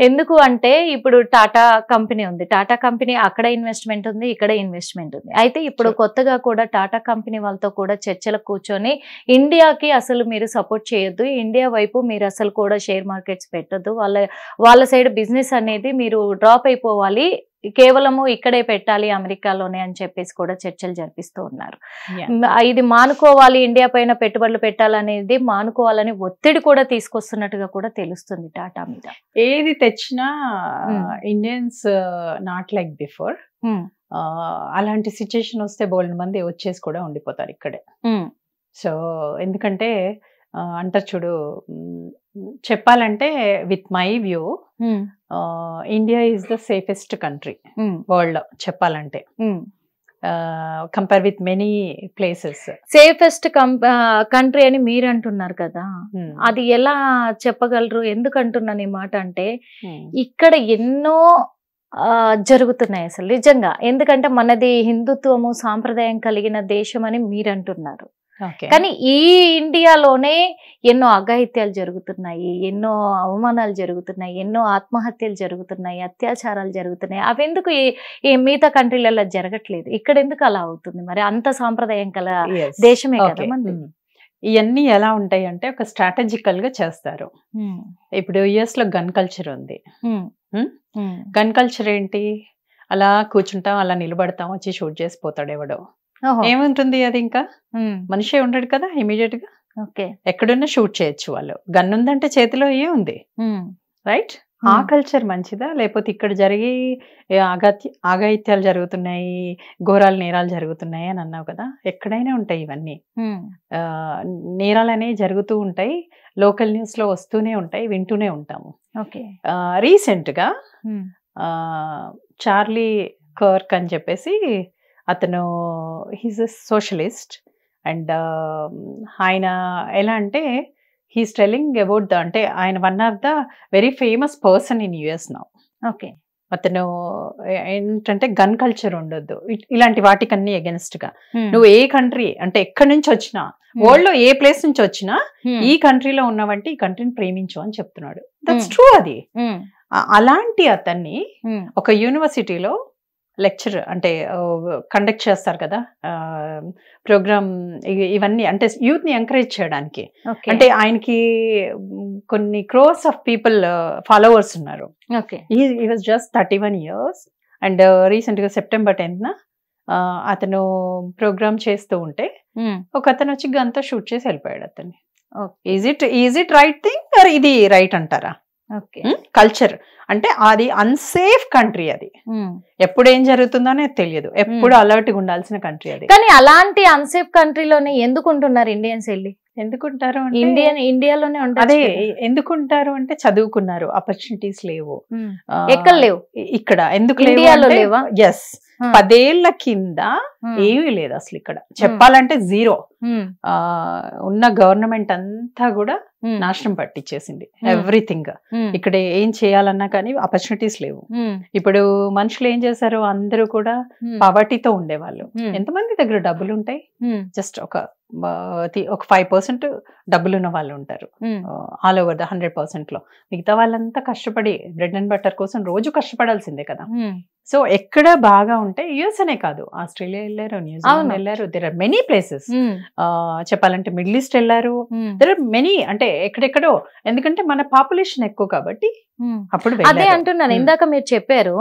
ఎందుకు అంటే ఇప్పుడు టాటా కంపెనీ ఉంది, టాటా కంపెనీ అక్కడ ఇన్వెస్ట్మెంట్ ఉంది, ఇక్కడ ఇన్వెస్ట్మెంట్ ఉంది. అయితే ఇప్పుడు కొత్తగా కూడా టాటా కంపెనీ వాళ్ళతో కూడా చర్చలకు కూర్చొని ఇండియాకి అసలు మీరు సపోర్ట్ చేయొద్దు, ఇండియా వైపు మీరు అసలు కూడా షేర్ మార్కెట్స్ పెట్టొద్దు, వాళ్ళ సైడ్ బిజినెస్ అనేది మీరు డ్రాప్ అయిపోవాలి, కేవలము ఇక్కడే పెట్టాలి అమెరికాలోనే అని చెప్పేసి కూడా చర్చలు జరిపిస్తూ ఉన్నారు. ఇది మానుకోవాలి, ఇండియా పైన పెట్టుబడులు పెట్టాలనేది మానుకోవాలని ఒత్తిడి కూడా తీసుకొస్తున్నట్టుగా కూడా తెలుస్తుంది టాటా మీద. ఏది తెచ్చినా ఇండియన్స్ నాట్ లైక్ బిఫోర్. అలాంటి సిచ్యుయేషన్ వస్తే బోల్డ్ మంది వచ్చేసి కూడా ఉండిపోతారు ఇక్కడే. సో ఎందుకంటే అంటారు చూడు, చెప్పాలంటే with my view India is the safest country world లో చెప్పాలంటే, compare with many places. Safest country అని మీరు అంటున్నారు కదా, అది ఎలా చెప్పగలరు? ఎందుకు అంటున్నాను ఈ మాట అంటే ఇక్కడ ఎన్నో జరుగుతున్నాయి అసలు నిజంగా. ఎందుకంటే మనది హిందుత్వము సాంప్రదాయం కలిగిన దేశం అని మీరు అంటున్నారు, కానీ ఈ ఇండియాలోనే ఎన్నో అఘాయిత్యాలు జరుగుతున్నాయి, ఎన్నో అవమానాలు జరుగుతున్నాయి, ఎన్నో ఆత్మహత్యలు జరుగుతున్నాయి, అత్యాచారాలు జరుగుతున్నాయి. అవి ఎందుకు ఈ మిగతా కంట్రీలలో జరగట్లేదు, ఇక్కడ ఎందుకు అలా అవుతుంది? మరి అంత సాంప్రదాయం కల దేశమే కదా మనది. ఇవన్నీ ఎలా ఉంటాయి అంటే ఒక స్ట్రాటజికల్ గా చేస్తారు. ఇప్పుడు యుఎస్ లో గన్ కల్చర్ ఉంది. గన్ కల్చర్ ఏంటి? అలా కూర్చుంటాం, అలా నిలబడతాం, వచ్చి షూట్ చేసి పోతాడు ఎవడో. ఏముంటుంది అది? ఇంకా మనిషే ఉండడు కదా ఇమీడియట్ గా. ఎక్కడున్నా షూట్ చేయొచ్చు వాళ్ళు. గన్ ఉందంటే చేతిలో ఏముంది, రైట్? ఆ కల్చర్ మంచిదా? లేకపోతే ఇక్కడ జరిగి ఆఘాయిత్యాలు జరుగుతున్నాయి, ఘోరాలు నేరాలు జరుగుతున్నాయి అని అన్నావు కదా, ఎక్కడైనా ఉంటాయి ఇవన్నీ. నేరాలు అనేవి జరుగుతూ ఉంటాయి, లోకల్ న్యూస్ లో వస్తూనే ఉంటాయి, వింటూనే ఉంటాము. రీసెంట్ గా చార్లీ కర్క్ అని చెప్పేసి అతను హీస్ ఎ సోషలిస్ట్ అండ్ ఆయన ఎలా అంటే హీస్ టెలింగ్ అబౌట్ ద, అంటే ఆయన one of the very famous person in US now. అతను ఏంటంటే గన్ కల్చర్ ఉండొద్దు, ఇలాంటి వాటికన్నీ అగెన్స్ట్ గా నువ్వు ఏ కంట్రీ అంటే ఎక్కడి నుంచి వచ్చినా, వరల్డ్ లో ఏ ప్లేస్ నుంచి వచ్చినా ఈ కంట్రీలో ఉన్నవంటే ఈ కంట్రీని ప్రేమించు అని చెప్తున్నాడు. That's true. అది అలాంటి అతన్ని ఒక యూనివర్సిటీలో లెక్చర్ అంటే కండక్ట్ చేస్తారు కదా ప్రోగ్రామ్, ఇవన్నీ అంటే యూత్ ని ఎంకరేజ్ చేయడానికి. అంటే ఆయనకి కొన్ని క్రోర్స్ ఆఫ్ పీపుల్ ఫాలోవర్స్ ఉన్నారు. He was just 31 years and recent గా September 10th అతను ప్రోగ్రామ్ చేస్తూ ఉంటే ఒక అతను వచ్చి గన్తో షూట్ చేసి వెళ్ళిపోయాడు అతన్ని. Is it right thing or ఇది రైట్ అంటారా? కల్చర్ అంటే అది అన్సేఫ్ కంట్రీ, అది ఎప్పుడు ఏం జరుగుతుందో అనేది తెలియదు, ఎప్పుడు అలర్ట్ గా ఉండాల్సిన కంట్రీ అది. కానీ అలాంటి అన్సేఫ్ కంట్రీలోనే ఎందుకుంటున్నారు ఇండియన్స్ వెళ్ళి? ఎందుకుంటారు? ఇండియాలోనే ఉంటారు. అదే ఎందుకుంటారు అంటే చదువుకున్నారు, ఆపర్చునిటీస్ లేవు, ఎక్కడ లేవు, ఇక్కడ ఎందుకు లేవు? ఎస్, 10 ఏళ్ల కింద ఏమీ లేదు అసలు ఇక్కడ చెప్పాలంటే, జీరో. ఉన్న గవర్నమెంట్ అంతా కూడా నాశనం పట్టించేసింది ఎవ్రీథింగ్. ఇక్కడ ఏం చేయాలన్నా కానీ ఆపర్చునిటీస్ లేవు. ఇప్పుడు మనుషులు ఏం చేశారు, అందరూ కూడా పావర్టీతో ఉండేవాళ్ళు. ఎంతమంది దగ్గర డబ్బులు ఉంటాయి? జస్ట్ ఒక 5% డబ్బులు ఉన్న వాళ్ళు ఉంటారు ఆల్ ఓవర్ ద 100% లో. మిగతా వాళ్ళంతా కష్టపడి బ్రెడ్ అండ్ బటర్ కోసం రోజు కష్టపడాల్సిందే కదా. సో ఎక్కడ బాగా ఉంటే యుఎస్ అనే కాదు, ఆస్ట్రేలియా వెళ్ళారు, న్యూజిలాండ్ వెళ్ళారు, దేర్ ఆర్ మెనీ ప్లేసెస్. చెప్పాలంటే మిడిల్ ఈస్ట్ వెళ్ళారు, దేర్ ఆర్ మెనీ, అంటే ఎక్కడెక్కడో. ఎందుకంటే మన పాపులేషన్ ఎక్కువ కాబట్టి అప్పుడు అదే అంటున్నాను. ఇందాక మీరు చెప్పారు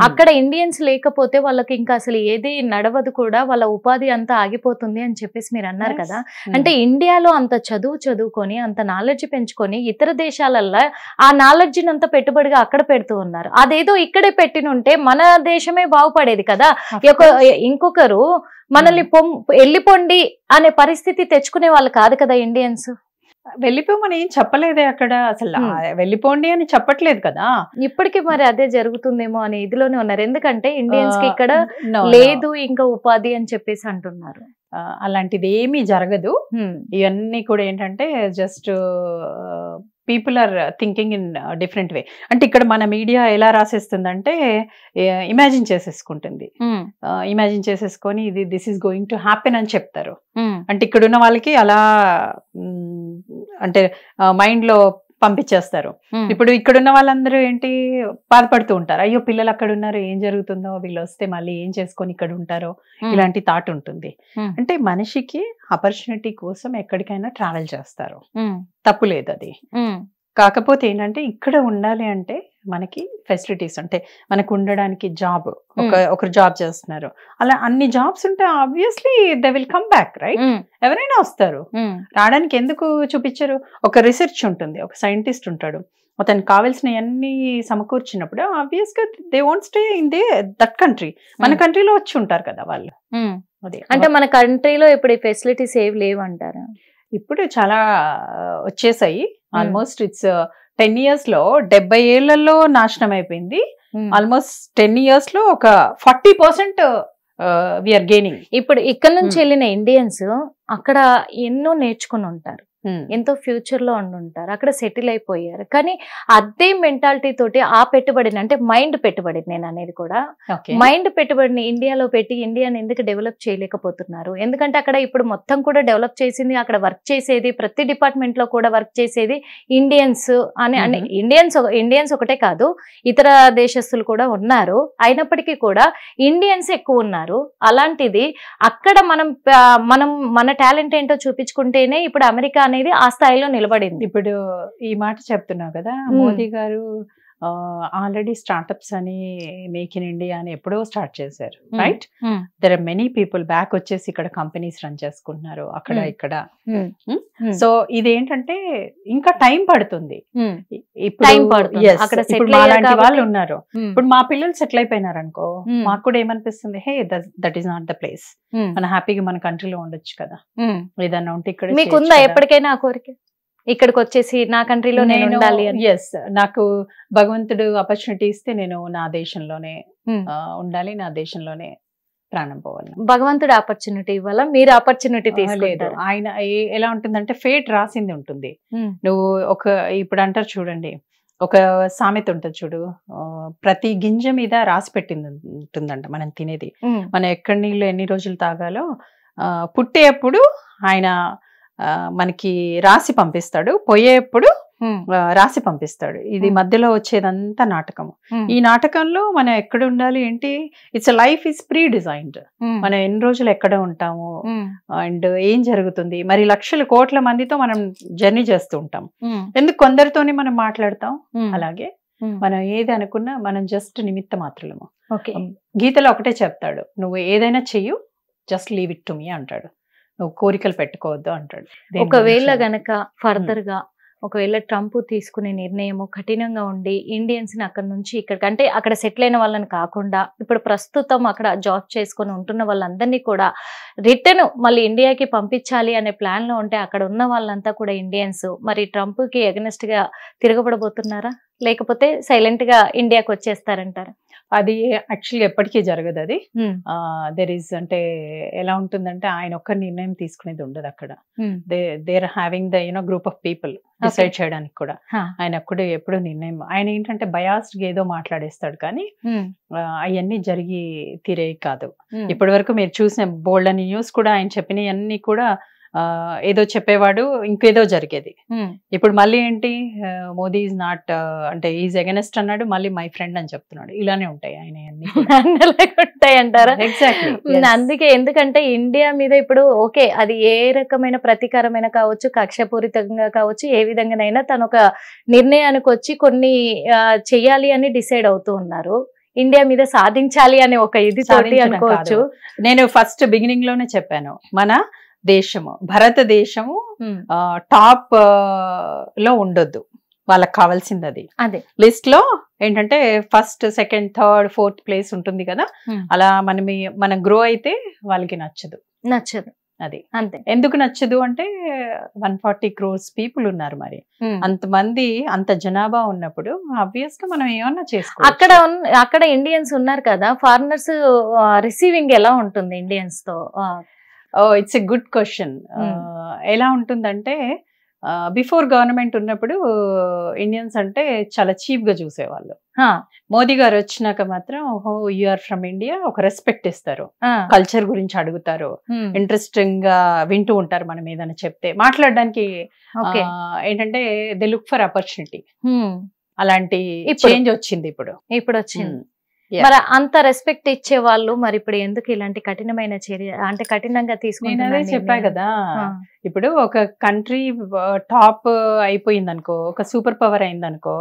అక్కడ ఇండియన్స్ లేకపోతే వాళ్ళకి ఇంకా అసలు ఏది నడవదు కూడా, వాళ్ళ ఉపాధి అంతా ఆగిపోతుంది అని చెప్పేసి మీరు అన్నారు కదా. అంటే ఇండియాలో అంత చదువుకొని అంత నాలెడ్జ్ పెంచుకొని ఇతర దేశాలల్లో ఆ నాలెడ్జ్ అంతా పెట్టుబడిగా అక్కడ పెడుతూ ఉన్నారు. అదేదో ఇక్కడే పెట్టినుంటే మన దేశమే బాగుపడేది కదా. ఇంకొకరు మనల్ని వెళ్ళిపోండి అనే పరిస్థితి తెచ్చుకునే వాళ్ళు కాదు కదా ఇండియన్స్. వెళ్ళిపోమని ఏం చెప్పలేదే అక్కడ, అసలు వెళ్ళిపోండి అని చెప్పట్లేదు కదా. ఇప్పటికీ మరి అదే జరుగుతుందేమో అనే ఇదిలోనే ఉన్నారు, ఎందుకంటే ఇండియన్స్ కి ఇక్కడ లేదు ఇంకా ఉపాధి అని చెప్పేసి అంటున్నారు. అలాంటిది ఏమీ జరగదు. ఇవన్నీ కూడా ఏంటంటే just people are thinking in different way. అంటే ఇక్కడ మన మీడియా ఎలా రాసేస్తుందంటే ఇమాజిన్ చేసేసుకుంటుంది, ఇమాజిన్ చేసేసుకొని ఇది this is going to happen అని చెప్తారు. అంటే ఇక్కడ ఉన్న వాళ్ళకి అలా అంటే మైండ్ లో పంపించేస్తారు. ఇప్పుడు ఇక్కడున్న వాళ్ళందరూ ఏంటి బాధపడుతూ ఉంటారు, అయ్యో పిల్లలు అక్కడ ఉన్నారు, ఏం జరుగుతుందో, వీళ్ళు వస్తే మళ్ళీ ఏం చేసుకొని ఇక్కడ ఉంటారో, ఇలాంటి థాట్ ఉంటుంది. అంటే మనిషికి ఆపర్చునిటీ కోసం ఎక్కడికైనా ట్రావెల్ చేస్తారు, తప్పు లేదు అది. కాకపోతే ఏంటంటే ఇక్కడ ఉండాలి అంటే మనకి ఫెసిలిటీస్, అంటే మనకు ఉండడానికి జాబ్, ఒకరు జాబ్ చేస్తున్నారు, అలా అన్ని జాబ్స్ ఉంటే obviously they will come back, right? ఎవరైనా వస్తారు, రావడానికి ఎందుకు చూపించరు? ఒక రిసెర్చ్ ఉంటుంది, ఒక సైంటిస్ట్ ఉంటాడు, అతనికి కావాల్సిన అన్ని సమకూర్చినప్పుడు ఆబ్వియస్ గా they won't stay in that country. మన కంట్రీలో వచ్చి ఉంటారు కదా వాళ్ళు. అదే అంటే మన కంట్రీలో ఇప్పుడు ఈ ఫెసిలిటీస్ ఏవి లేవంటారా? ఇప్పుడు చాలా వచ్చేసాయి. ఆల్మోస్ట్ ఇట్స్ 10 years లో 70 ఏళ్లలో నాశనం అయిపోయింది. ఆల్మోస్ట్ 10 years లో ఒక 40% వీఆర్ గెయినింగ్. ఇప్పుడు ఇక్కడ నుంచి వెళ్ళిన ఇండియన్స్ అక్కడ ఎన్నో నేర్చుకుని ఉంటారు, ఎంతో ఫ్యూచర్ లో ఉంటారు, అక్కడ సెటిల్ అయిపోయారు. కానీ అదే మెంటాలిటీ తోటి ఆ పెట్టుబడిని, అంటే మైండ్ పెట్టుబడి నేను అనేది కూడా, మైండ్ పెట్టుబడిని ఇండియాలో పెట్టి ఇండియాని ఎందుకు డెవలప్ చేయలేకపోతున్నారు? ఎందుకంటే అక్కడ ఇప్పుడు మొత్తం కూడా డెవలప్ చేసింది, అక్కడ వర్క్ చేసేది, ప్రతి డిపార్ట్మెంట్ లో కూడా వర్క్ చేసేది ఇండియన్స్ అని. ఇండియన్స్ ఒకటే కాదు, ఇతర దేశస్తులు కూడా ఉన్నారు, అయినప్పటికీ కూడా ఇండియన్స్ ఎక్కువ ఉన్నారు. అలాంటిది అక్కడ మనం మన టాలెంట్ ఏంటో చూపించుకుంటేనే ఇప్పుడు అమెరికా అనేది ఆ స్థాయిలో నిలబడింది. ఇప్పుడు ఈ మాట చెప్తున్నావు కదా, మోదీ గారు ఆల్రెడీ స్టార్ట్అప్స్ అని, మేక్ ఇన్ ఇండియా అని ఎప్పుడో స్టార్ట్ చేశారు, right? There are many people back వచ్చేసి ఇక్కడ కంపెనీస్ రన్ చేసుకుంటున్నారు అక్కడ ఇక్కడ. సో ఇదేంటంటే ఇంకా టైం పడుతుంది. ఇప్పుడు మాలాంటి వాళ్ళు ఉన్నారు, ఇప్పుడు మా పిల్లలు సెటిల్ అయిపోయినారు అనుకో, మాకు కూడా ఏమనిపిస్తుంది, hey that is not the place, మన హ్యాపీగా మన కంట్రీలో ఉండొచ్చు కదా, ఏదన్నా ఉంటే ఇక్కడ. మీకుందా ఎప్పటికైనా ఆ కోరిక ఇక్కడికి వచ్చేసి నా కంట్రీలో నేను ఉండాలి అని? ఎస్, నాకు భగవంతుడు ఆపర్చునిటీ ఇస్తే నేను నా దేశంలోనే ఉండాలి, నా దేశంలోనే ప్రాణం పోవాలి. భగవంతుడు ఆపర్చునిటీ ఇవ్వాలా, మీరు ఆపర్చునిటీ తీసుకోలేదు? ఆయన ఎలా ఉంటుందంటే ఫేట్ రాసింది ఉంటుంది. నువ్వు ఇప్పుడు అంటారు చూడండి, ఒక సామెత ఉంటుంది చూడు, ప్రతి గింజ మీద రాసి పెట్టింది ఉంటుందంట మనం తినేది. మనం ఎక్కడి నీళ్ళు ఎన్ని రోజులు తాగాలో పుట్టేప్పుడు ఆయన మనకి రాసి పంపిస్తాడు, పోయేప్పుడు రాసి పంపిస్తాడు. ఇది మధ్యలో వచ్చేదంతా నాటకం. ఈ నాటకంలో మనం ఎక్కడ ఉండాలి ఏంటి, it's life is pre designed. మనం ఎన్ని రోజులు ఎక్కడ ఉంటాము అండ్ ఏం జరుగుతుంది, మరి లక్షల కోట్ల మందితో మనం జర్నీ చేస్తూ ఉంటాం. ఎందుకు కొందరితోనే మనం మాట్లాడతాం, అలాగే మనం ఏది అనుకున్నా మనం జస్ట్ నిమిత్త మాత్రము. గీతలో ఒకటే చెప్తాడు, నువ్వు ఏదైనా చెయ్యు, just leave it to me అంటాడు, నువ్వు కోరికలు పెట్టుకోవద్దు అంటాడు. ఒకవేళ గనక ఫర్దర్ గా ఒకవేళ ట్రంప్ తీసుకునే నిర్ణయం కఠినంగా ఉండి ఇండియన్స్ ని అక్కడ నుంచి ఇక్కడికి, అంటే అక్కడ సెటిల్ అయిన వాళ్ళని కాకుండా ఇప్పుడు ప్రస్తుతం అక్కడ జాబ్ చేసుకొని ఉంటున్న వాళ్ళందరినీ కూడా రిటర్న్ మళ్ళీ ఇండియాకి పంపించాలి అనే ప్లాన్ లో ఉంటే, అక్కడ ఉన్న వాళ్ళంతా కూడా ఇండియన్స్ మరి ట్రంప్ కి ఎగనెస్ట్ గా తిరగబడబోతున్నారా, లేకపోతే సైలెంట్ గా ఇండియాకి వచ్చేస్తారంటారా? అది యాక్చువల్గా ఎప్పటికీ జరగదు. అది దెర్ ఈస్, అంటే ఎలా ఉంటుందంటే ఆయన ఒక్క నిర్ణయం తీసుకునేది ఉండదు అక్కడ. They are having the group of people decide చేయడానికి కూడా. ఆయన అక్కడే ఎప్పుడు నిర్ణయం, ఆయన ఏంటంటే బయాస్డ్ గా ఏదో మాట్లాడేస్తాడు, కానీ అవన్నీ జరిగి తీరే కాదు. ఇప్పటి వరకు మీరు చూసిన బోల్డ్ అని న్యూస్ కూడా ఆయన చెప్పినవి అన్ని కూడా ఏదో చెప్పేవాడు, ఇంకేదో జరిగేది. ఇప్పుడు మళ్ళీ ఏంటి, మోదీ ఈజ్ నాట్, అంటే ఈజ్ ఎగనెస్ట్ అన్నాడు, మళ్ళీ మై ఫ్రెండ్ అని చెప్తున్నాడు. ఇలానే ఉంటాయి ఆయన ఉంటాయి అంటారా? ఎగ్జాక్ట్లీ. అందుకే, ఎందుకంటే ఇండియా మీద ఇప్పుడు ఓకే, అది ఏ రకమైన ప్రతీకారమైన కావచ్చు, కక్షపూరితంగా కావచ్చు, ఏ విధంగానైనా తను ఒక నిర్ణయానికి వచ్చి కొన్ని చెయ్యాలి అని డిసైడ్ అవుతూ ఉన్నారు. ఇండియా మీద సాధించాలి అనే ఒక ఇది తోటి అనుకోవచ్చు. నేను ఫస్ట్ బిగినింగ్ లోనే చెప్పాను, మన దేశము, భారతదేశము టాప్ లో ఉండొద్దు, వాళ్ళకి కావాల్సింది అది. అదే లిస్ట్ లో ఏంటంటే first second third fourth place ఉంటుంది కదా, అలా మనం గ్రో అయితే వాళ్ళకి నచ్చదు. అది అంతే. ఎందుకు నచ్చదు అంటే 140 crores పీపుల్ ఉన్నారు, మరి అంతమంది అంత జనాభా ఉన్నప్పుడు ఆబ్వియస్ గా మనం ఏమన్నా చేసుకోవచ్చు. అక్కడ ఇండియన్స్ ఉన్నారు కదా, ఫారినర్స్ రిసీవింగ్ ఎలా ఉంటుంది ఇండియన్స్ తో? It's a good question. ఎలా ఉంటుందంటే బిఫోర్ గవర్నమెంట్ ఉన్నప్పుడు ఇండియన్స్ అంటే చాలా చీప్ గా చూసేవాళ్ళు. మోదీ గారు వచ్చినాక మాత్రం ఓహో యు ఆర్ ఫ్రమ్ ఇండియా, ఒక రెస్పెక్ట్ ఇస్తారు, కల్చర్ గురించి అడుగుతారు, ఇంట్రెస్టింగ్ గా వింటూ ఉంటారు, మనం ఏదైనా చెప్తే మాట్లాడడానికి. ఏంటంటే దే లుక్ ఫర్ ఆపర్చునిటీ. అలాంటి చేంజ్ వచ్చింది ఇప్పుడు వచ్చింది. మరి అంత రెస్పెక్ట్ ఇచ్చే వాళ్ళు మరి ఇప్పుడు ఎందుకు ఇలాంటి కఠినమైన చర్య, అంటే కఠినంగా తీసుకుంటే? చెప్పా కదా, ఇప్పుడు ఒక కంట్రీ టాప్ అయిపోయింది అనుకో, ఒక సూపర్ పవర్ అయింది అనుకో,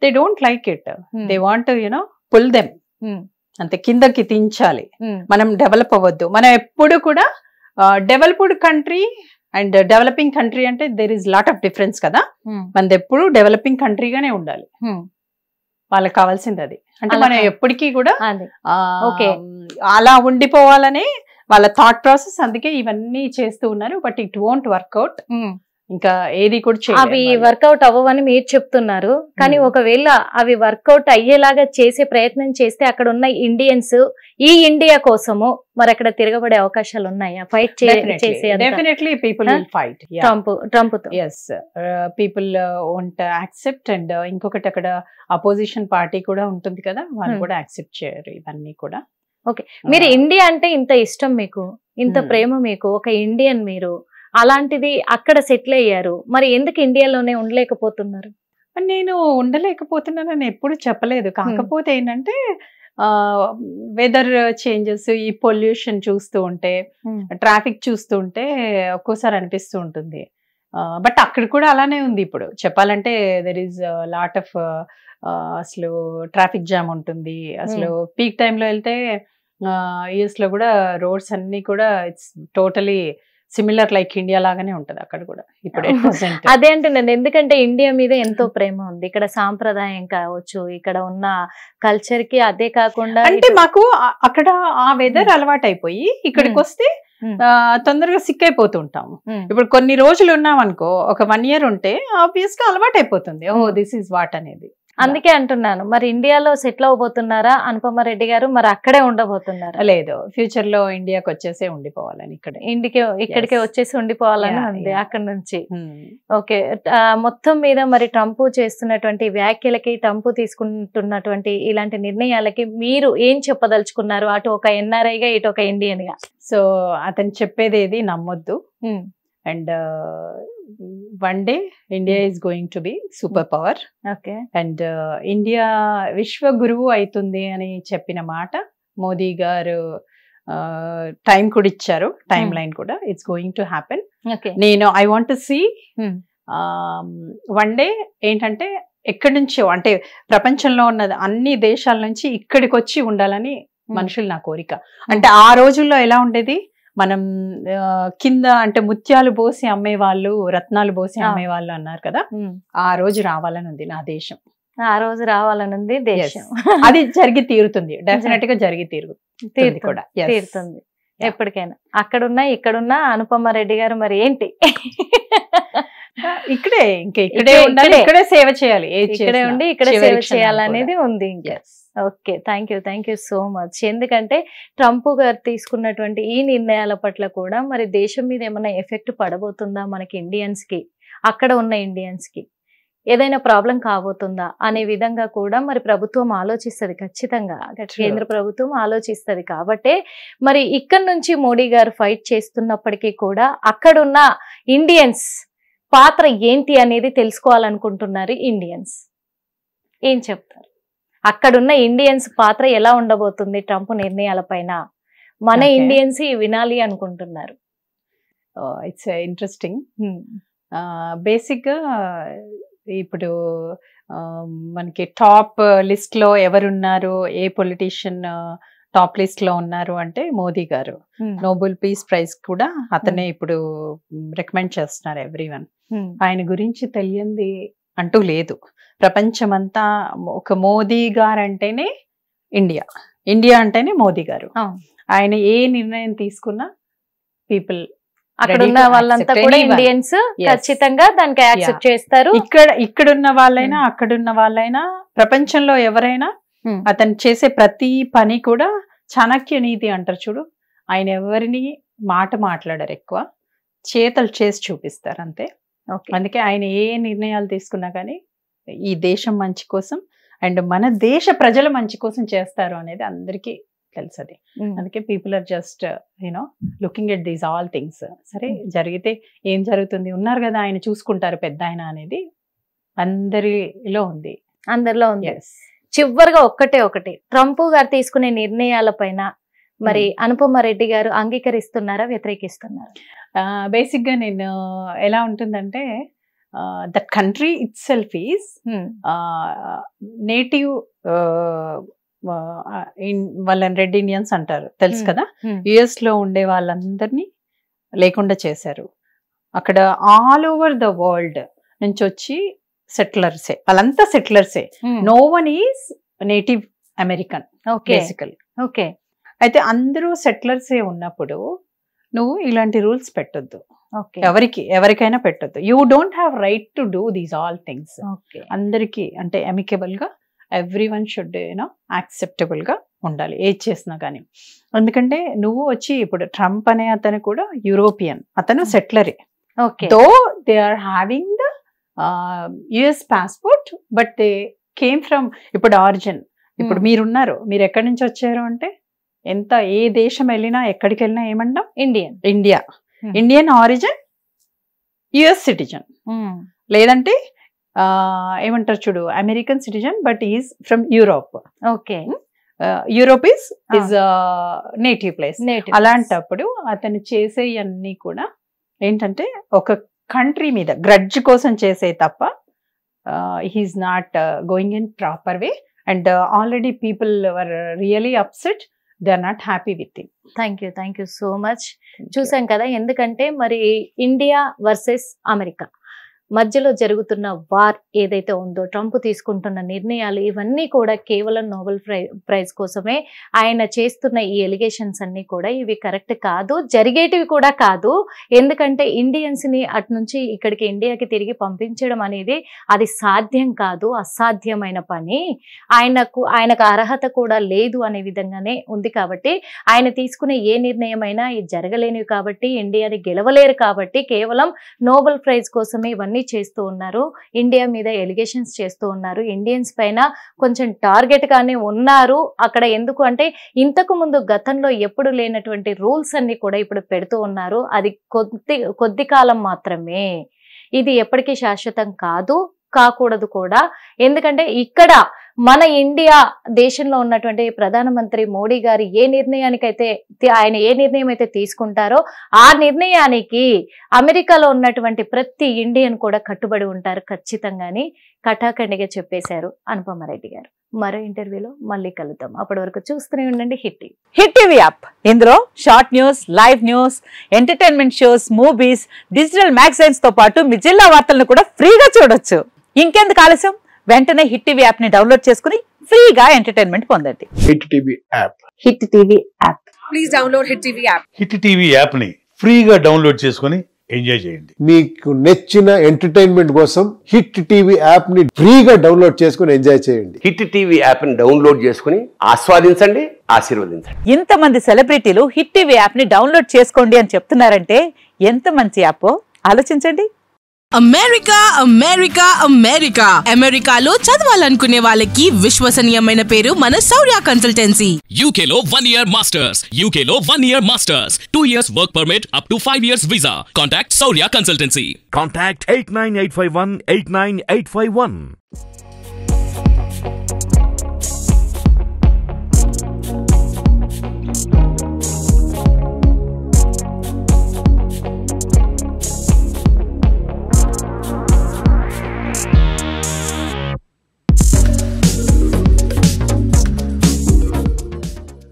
they don't like it, they want pull them, అంతే, కిందకి దించాలి. మనం డెవలప్ అవ్వద్దు. మనం ఎప్పుడు కూడా developed country and developing country అంటే there is lot of difference కదా. మనది ఎప్పుడు డెవలపింగ్ కంట్రీగానే ఉండాలి, వాళ్ళకి కావాల్సింది అది. అంటే మనం ఎప్పటికీ కూడా అలా ఉండిపోవాలని వాళ్ళ థాట్ ప్రాసెస్, అందుకే ఇవన్నీ చేస్తూ ఉన్నారు. But it won't work out. ఇంకా ఏది కూడా అవి వర్కౌట్ అవ్వవని మీరు చెప్తున్నారు, కానీ ఒకవేళ అవి వర్కౌట్ అయ్యేలాగా చేసే ప్రయత్నం చేస్తే అక్కడ ఉన్న ఇండియన్స్ ఈ ఇండియా కోసము మరి అక్కడ తిరగబడే అవకాశాలు ఉన్నాయా? ఫైట్ చేసే? Definitely people will fight Trump తో. yes, people won't accept. And ఇంకొకటి అక్కడ అపోజిషన్ పార్టీ కూడా ఉంటుంది కదా, వాళ్ళు కూడా యాక్సెప్ట్ చేయరు ఇవన్నీ కూడా. ఓకే, మీరు ఇండియా అంటే ఇంత ఇష్టం, మీకు ఇంత ప్రేమ, మీకు ఒక ఇండియన్ మీరు, అలాంటిది అక్కడ సెటిల్ అయ్యారు, మరి ఎందుకు ఇండియాలోనే ఉండలేకపోతున్నారు? నేను ఉండలేకపోతున్నానని ఎప్పుడు చెప్పలేదు. కాకపోతే ఏంటంటే వెదర్ చేంజెస్, ఈ పొల్యూషన్ చూస్తూ ఉంటే, ట్రాఫిక్ చూస్తూ ఉంటే ఒక్కోసారి అనిపిస్తూ ఉంటుంది. బట్ అక్కడ కూడా అలానే ఉంది ఇప్పుడు చెప్పాలంటే. దెర్ ఈస్ లాట్ ఆఫ్ అసలు ట్రాఫిక్ జామ్ ఉంటుంది. అసలు పీక్ టైంలో వెళ్తే యుఎస్ లో కూడా రోడ్స్ అన్ని కూడా it's totally similar like India లాగానే ఉంటది అక్కడ కూడా ఇప్పుడు. అదే అంటే నేను, ఎందుకంటే ఇండియా మీద ఎంతో ప్రేమ ఉంది, ఇక్కడ సాంప్రదాయం కావచ్చు, ఇక్కడ ఉన్న కల్చర్ కి, అదే కాకుండా అంటే మాకు అక్కడ ఆ వెదర్ అలవాటు అయిపోయి ఇక్కడికి వస్తే తొందరగా సిక్ అయిపోతూ ఉంటాము. ఇప్పుడు కొన్ని రోజులు ఉన్నాం అనుకో, ఒక 1 year ఉంటే ఆబ్వియస్ గా అలవాటు అయిపోతుంది, ఓ దిస్ ఈజ్ వాట్ అనేది. అందుకే అంటున్నాను, మరి ఇండియాలో సెటిల్ అవబోతున్నారా అనుపమ రెడ్డి గారు? మరి అక్కడే ఉండబోతున్నారా? లేదు, ఫ్యూచర్ లో ఇండియాకి వచ్చేసే ఉండిపోవాలని, ఇక్కడికే వచ్చేసి ఉండిపోవాలని ఉంది అక్కడ నుంచి. ఓకే, మొత్తం మీద మరి ట్రంప్ చేస్తున్నటువంటి వ్యాఖ్యలకి, ట్రంప్ తీసుకుంటున్నటువంటి ఇలాంటి నిర్ణయాలకి మీరు ఏం చెప్పదలుచుకున్నారు, అటు ఒక NRI గా ఇటు ఒక ఇండియన్ గా? సో అతను చెప్పేది ఏది నమ్మొద్దు. And one day India is going to be super power. Okay, and India విశ్వ గురువు అవుతుంది అని చెప్పిన మాట మోదీ గారు టైం కూడా ఇచ్చారు, టైం లైన్ కూడా. It's going to happen. నేను I want to see one day ఏంటంటే ఎక్కడి నుంచో, అంటే ప్రపంచంలో ఉన్న అన్ని దేశాల నుంచి ఇక్కడికి వచ్చి ఉండాలని మనుషులు నా కోరిక. అంటే ఆ రోజుల్లో ఎలా ఉండేది, మనం కింద అంటే ముత్యాలు పోసి అమ్మేవాళ్ళు, రత్నాలు పోసి అమ్మేవాళ్ళు అన్నారు కదా, ఆ రోజు రావాలని ఉంది నా దేశం. ఆ రోజు రావాలని ఉంది దేశం. అది జరిగి తీరుతుంది, డెఫినెట్ గా జరిగి తీరుతుంది కూడా, తీరుతుంది ఎప్పటికైనా. అక్కడున్నా ఇక్కడున్నా అనుపమ రెడ్డి గారు మరి ఏంటి, ఇక్కడే ఇక్కడే ఉండాలి, ఇక్కడే సేవ చేయాలి, ఇక్కడే ఉండి ఇక్కడే సేవ చేయాలనేది ఉంది ఇంకా. Okay, thank you so much. ఎందుకంటే ట్రంప్ గారు తీసుకున్నటువంటి ఈ నిర్ణయాల పట్ల కూడా మరి దేశం మీద ఏమైనా ఎఫెక్ట్ పడబోతుందా, మనకి ఇండియన్స్ కి, అక్కడ ఉన్న ఇండియన్స్ కి ఏదైనా ప్రాబ్లం కాబోతుందా అనే విధంగా కూడా మరి ప్రభుత్వం ఆలోచిస్తుంది, ఖచ్చితంగా కేంద్ర ప్రభుత్వం ఆలోచిస్తుంది. కాబట్టే మరి ఇక్కడ నుంచి మోడీ గారు ఫైట్ చేస్తున్నప్పటికీ కూడా అక్కడున్న ఇండియన్స్ పాత్ర ఏంటి అనేది తెలుసుకోవాలనుకుంటున్నారు ఇండియన్స్. ఏం చెప్తారు, అక్కడున్న ఇండియన్స్ పాత్ర ఎలా ఉండబోతుంది ట్రంప్ నిర్ణయాల పైన? మన ఇండియన్స్ వినాలి అనుకుంటున్నారు. It's interesting. బేసిక్ గా ఇప్పుడు మనకి టాప్ లిస్ట్ లో ఎవరున్నారు, ఏ పొలిటీషియన్ టాప్ లిస్ట్ లో ఉన్నారు అంటే మోదీ గారు. నోబెల్ పీస్ ప్రైజ్ కూడా అతనే ఇప్పుడు రికమెండ్ చేస్తున్నారు ఎవ్రీవన్. ఆయన గురించి తెలియంది అంటూ లేదు. ప్రపంచమంతా ఒక మోదీ గారు అంటేనే ఇండియా, ఇండియా అంటేనే మోదీ గారు. ఆయన ఏ నిర్ణయం తీసుకున్నా పీపుల్ అక్కడ ఉన్న వాళ్ళంతా కూడా ఇండియన్స్ ఖచ్చితంగా దానికి యాక్సెప్ట్ చేస్తారు. ఇక్కడున్న వాళ్ళైనా అక్కడున్న వాళ్ళైనా ప్రపంచంలో ఎవరైనా అతను చేసే ప్రతి పని కూడా చాణక్య నీతి అంటారు చూడు. ఆయన ఎవరిని మాట్లాడరు, ఎక్కువ చేతలు చేసి చూపిస్తారు అంతే. అందుకే ఆయన ఏ నిర్ణయాలు తీసుకున్నా కానీ ఈ దేశం మంచి కోసం అండ్ మన దేశ ప్రజల మంచి కోసం చేస్తారు అనేది అందరికీ తెలుసు. అందుకే people are just you know looking at these all things. సరే జరిగితే ఏం జరుగుతుంది, ఉన్నారు కదా ఆయన చూసుకుంటారు పెద్ద ఆయన అనేది అందరిలో ఉంది. చివరిగా ఒకటి ట్రంప్ గారు తీసుకునే నిర్ణయాల పైన మరి అనుపమ రెడ్డి గారు అంగీకరిస్తున్నారా, వ్యతిరేకిస్తున్నారా? బేసిక్ గా నేను ఎలా ఉంటుందంటే that country it self is native వాళ్ళని రెడ్ ఇండియన్స్ అంటారు తెలుసు కదా. యుఎస్ లో ఉండే వాళ్ళందరినీ లేకుండా చేశారు. అక్కడ ఆల్ ఓవర్ ద వరల్డ్ నుంచి వచ్చి సెటిలర్సే, వాళ్ళంతా సెటిలర్సే. No one is native American basical. Okay, అయితే అందరూ సెటిలర్సే ఉన్నప్పుడు నువ్వు ఇలాంటి రూల్స్ పెట్టొద్దు, ఎవరికైనా పెట్టొద్దు. You don't have right to do these all things. అందరికి అంటే అమికబుల్ గా ఎవ్రీవన్ షుడ్ యూనో యాక్సెప్టబుల్ గా ఉండాలి ఏది చేసినా కానీ. ఎందుకంటే నువ్వు వచ్చి ఇప్పుడు ట్రంప్ అనే అతను కూడా యూరోపియన్, అతను సెటిలరే. Though they are having the US passport but they came from ఇప్పుడు ఆరిజిన్. ఇప్పుడు మీరున్నారు, మీరు ఎక్కడి నుంచి వచ్చారు అంటే ఎంత ఏ దేశం వెళ్ళినా ఎక్కడికి వెళ్ళినా ఏమంటాం ఇండియన్ ఆరిజిన్ యుఎస్ సిటిజన్, లేదంటే ఏమంటారు చూడు American citizen but is from Europe. Europe is native place. అలాంటప్పుడు అతను చేసేవన్నీ కూడా ఏంటంటే ఒక కంట్రీ మీద గ్రడ్జ్ కోసం చేసే తప్ప he's not going in proper way and already people were really upset, they are not happy with him. Thank you so much. చూసాం కదా, ఎందుకంటే మరి ఇండియా వర్సెస్ అమెరికా మధ్యలో జరుగుతున్న వార్ ఏదైతే ఉందో, ట్రంప్ తీసుకుంటున్న నిర్ణయాలు ఇవన్నీ కూడా కేవలం నోబెల్ ప్రైజ్ కోసమే. ఆయన చేస్తున్న ఈ ఎలిగేషన్స్ అన్ని కూడా ఇవి కరెక్ట్ కాదు, జరిగేటివి కూడా కాదు. ఎందుకంటే ఇండియన్స్ ని అటు నుంచి ఇక్కడికి ఇండియాకి తిరిగి పంపించడం అనేది అది సాధ్యం కాదు, అసాధ్యమైన పని. ఆయనకు అర్హత కూడా లేదు అనే విధంగానే ఉంది. కాబట్టి ఆయన తీసుకునే ఏ నిర్ణయమైనా ఇది జరగలేనివి కాబట్టి, ఇండియాని గెలవలేరు కాబట్టి కేవలం నోబెల్ ప్రైజ్ కోసమే ఇవన్నీ చేస్తూ ఉన్నారు. ఇండియా మీద ఎలిగేషన్స్ చేస్తూ ఉన్నారు. ఇండియన్స్ పైన కొంచెం టార్గెట్ గానే ఉన్నారు అక్కడ. ఎందుకు అంటే ఇంతకు ముందు గతంలో ఎప్పుడు లేనటువంటి రూల్స్ అన్ని కూడా ఇప్పుడు పెడుతూ ఉన్నారు. అది కొద్ది కాలం మాత్రమే, ఇది ఎప్పటికీ శాశ్వతం కాదు, కాకూడదు కూడా. ఎందుకంటే ఇక్కడ మన ఇండియా దేశంలో ఉన్నటువంటి ప్రధానమంత్రి మోడీ గారు ఆయన ఏ నిర్ణయం అయితే తీసుకుంటారో ఆ నిర్ణయానికి అమెరికాలో ఉన్నటువంటి ప్రతి ఇండియన్ కూడా కట్టుబడి ఉంటారు ఖచ్చితంగాని కటాఖండిగా చెప్పేశారు అనుపమ రెడ్డి గారు. మరో ఇంటర్వ్యూలో మళ్ళీ కలుద్దాం. అప్పటి వరకు చూస్తూనే ఉండండి హిట్ టీవీ యాప్. ఇందులో short news, live news, entertainment shows, movies, digital magazines తో పాటు మీ జిల్లా వార్తలను కూడా ఫ్రీగా చూడొచ్చు. ఇంకెందుకు ఆలస్యం, వెంటనే హిట్ టీవీ యాప్ ని డౌన్లోడ్ చేసుకుని ఫ్రీగా ఎంటర్టైన్మెంట్ పొందండి. Hit TV app. Hit TV app. Please download hit TV app. Hit TV app ని ఫ్రీగా డౌన్లోడ్ చేసుకుని ఎంజాయ్ చేయండి. మీకు నచ్చిన ఎంటర్టైన్మెంట్ కోసం హిట్ టీవీ యాప్ ని ఫ్రీగా డౌన్లోడ్ చేసుకుని ఎంజాయ్ చేయండి. హిట్ టీవీ యాప్ ని డౌన్లోడ్ చేసుకుని ఆస్వాదించండి, ఆశీర్వదించండి. ఇంతమంది సెలబ్రిటీలు హిట్ టీవీ యాప్ ని డౌన్లోడ్ చేసుకోండి అని చెప్తున్నారంటే ఎంత మంచి యాప్ ఆలోచించండి. అమెరికాలో చదవాలనుకునే వాళ్ళకి విశ్వసనీయమైన పేరు మన శౌర్య కన్సల్టెన్సీ. UK లో 1 year masters, UK లో 1 year masters, 2 years work permit up to 5 years visa. Contact Shaurya Consultancy. Contact 89851 89851.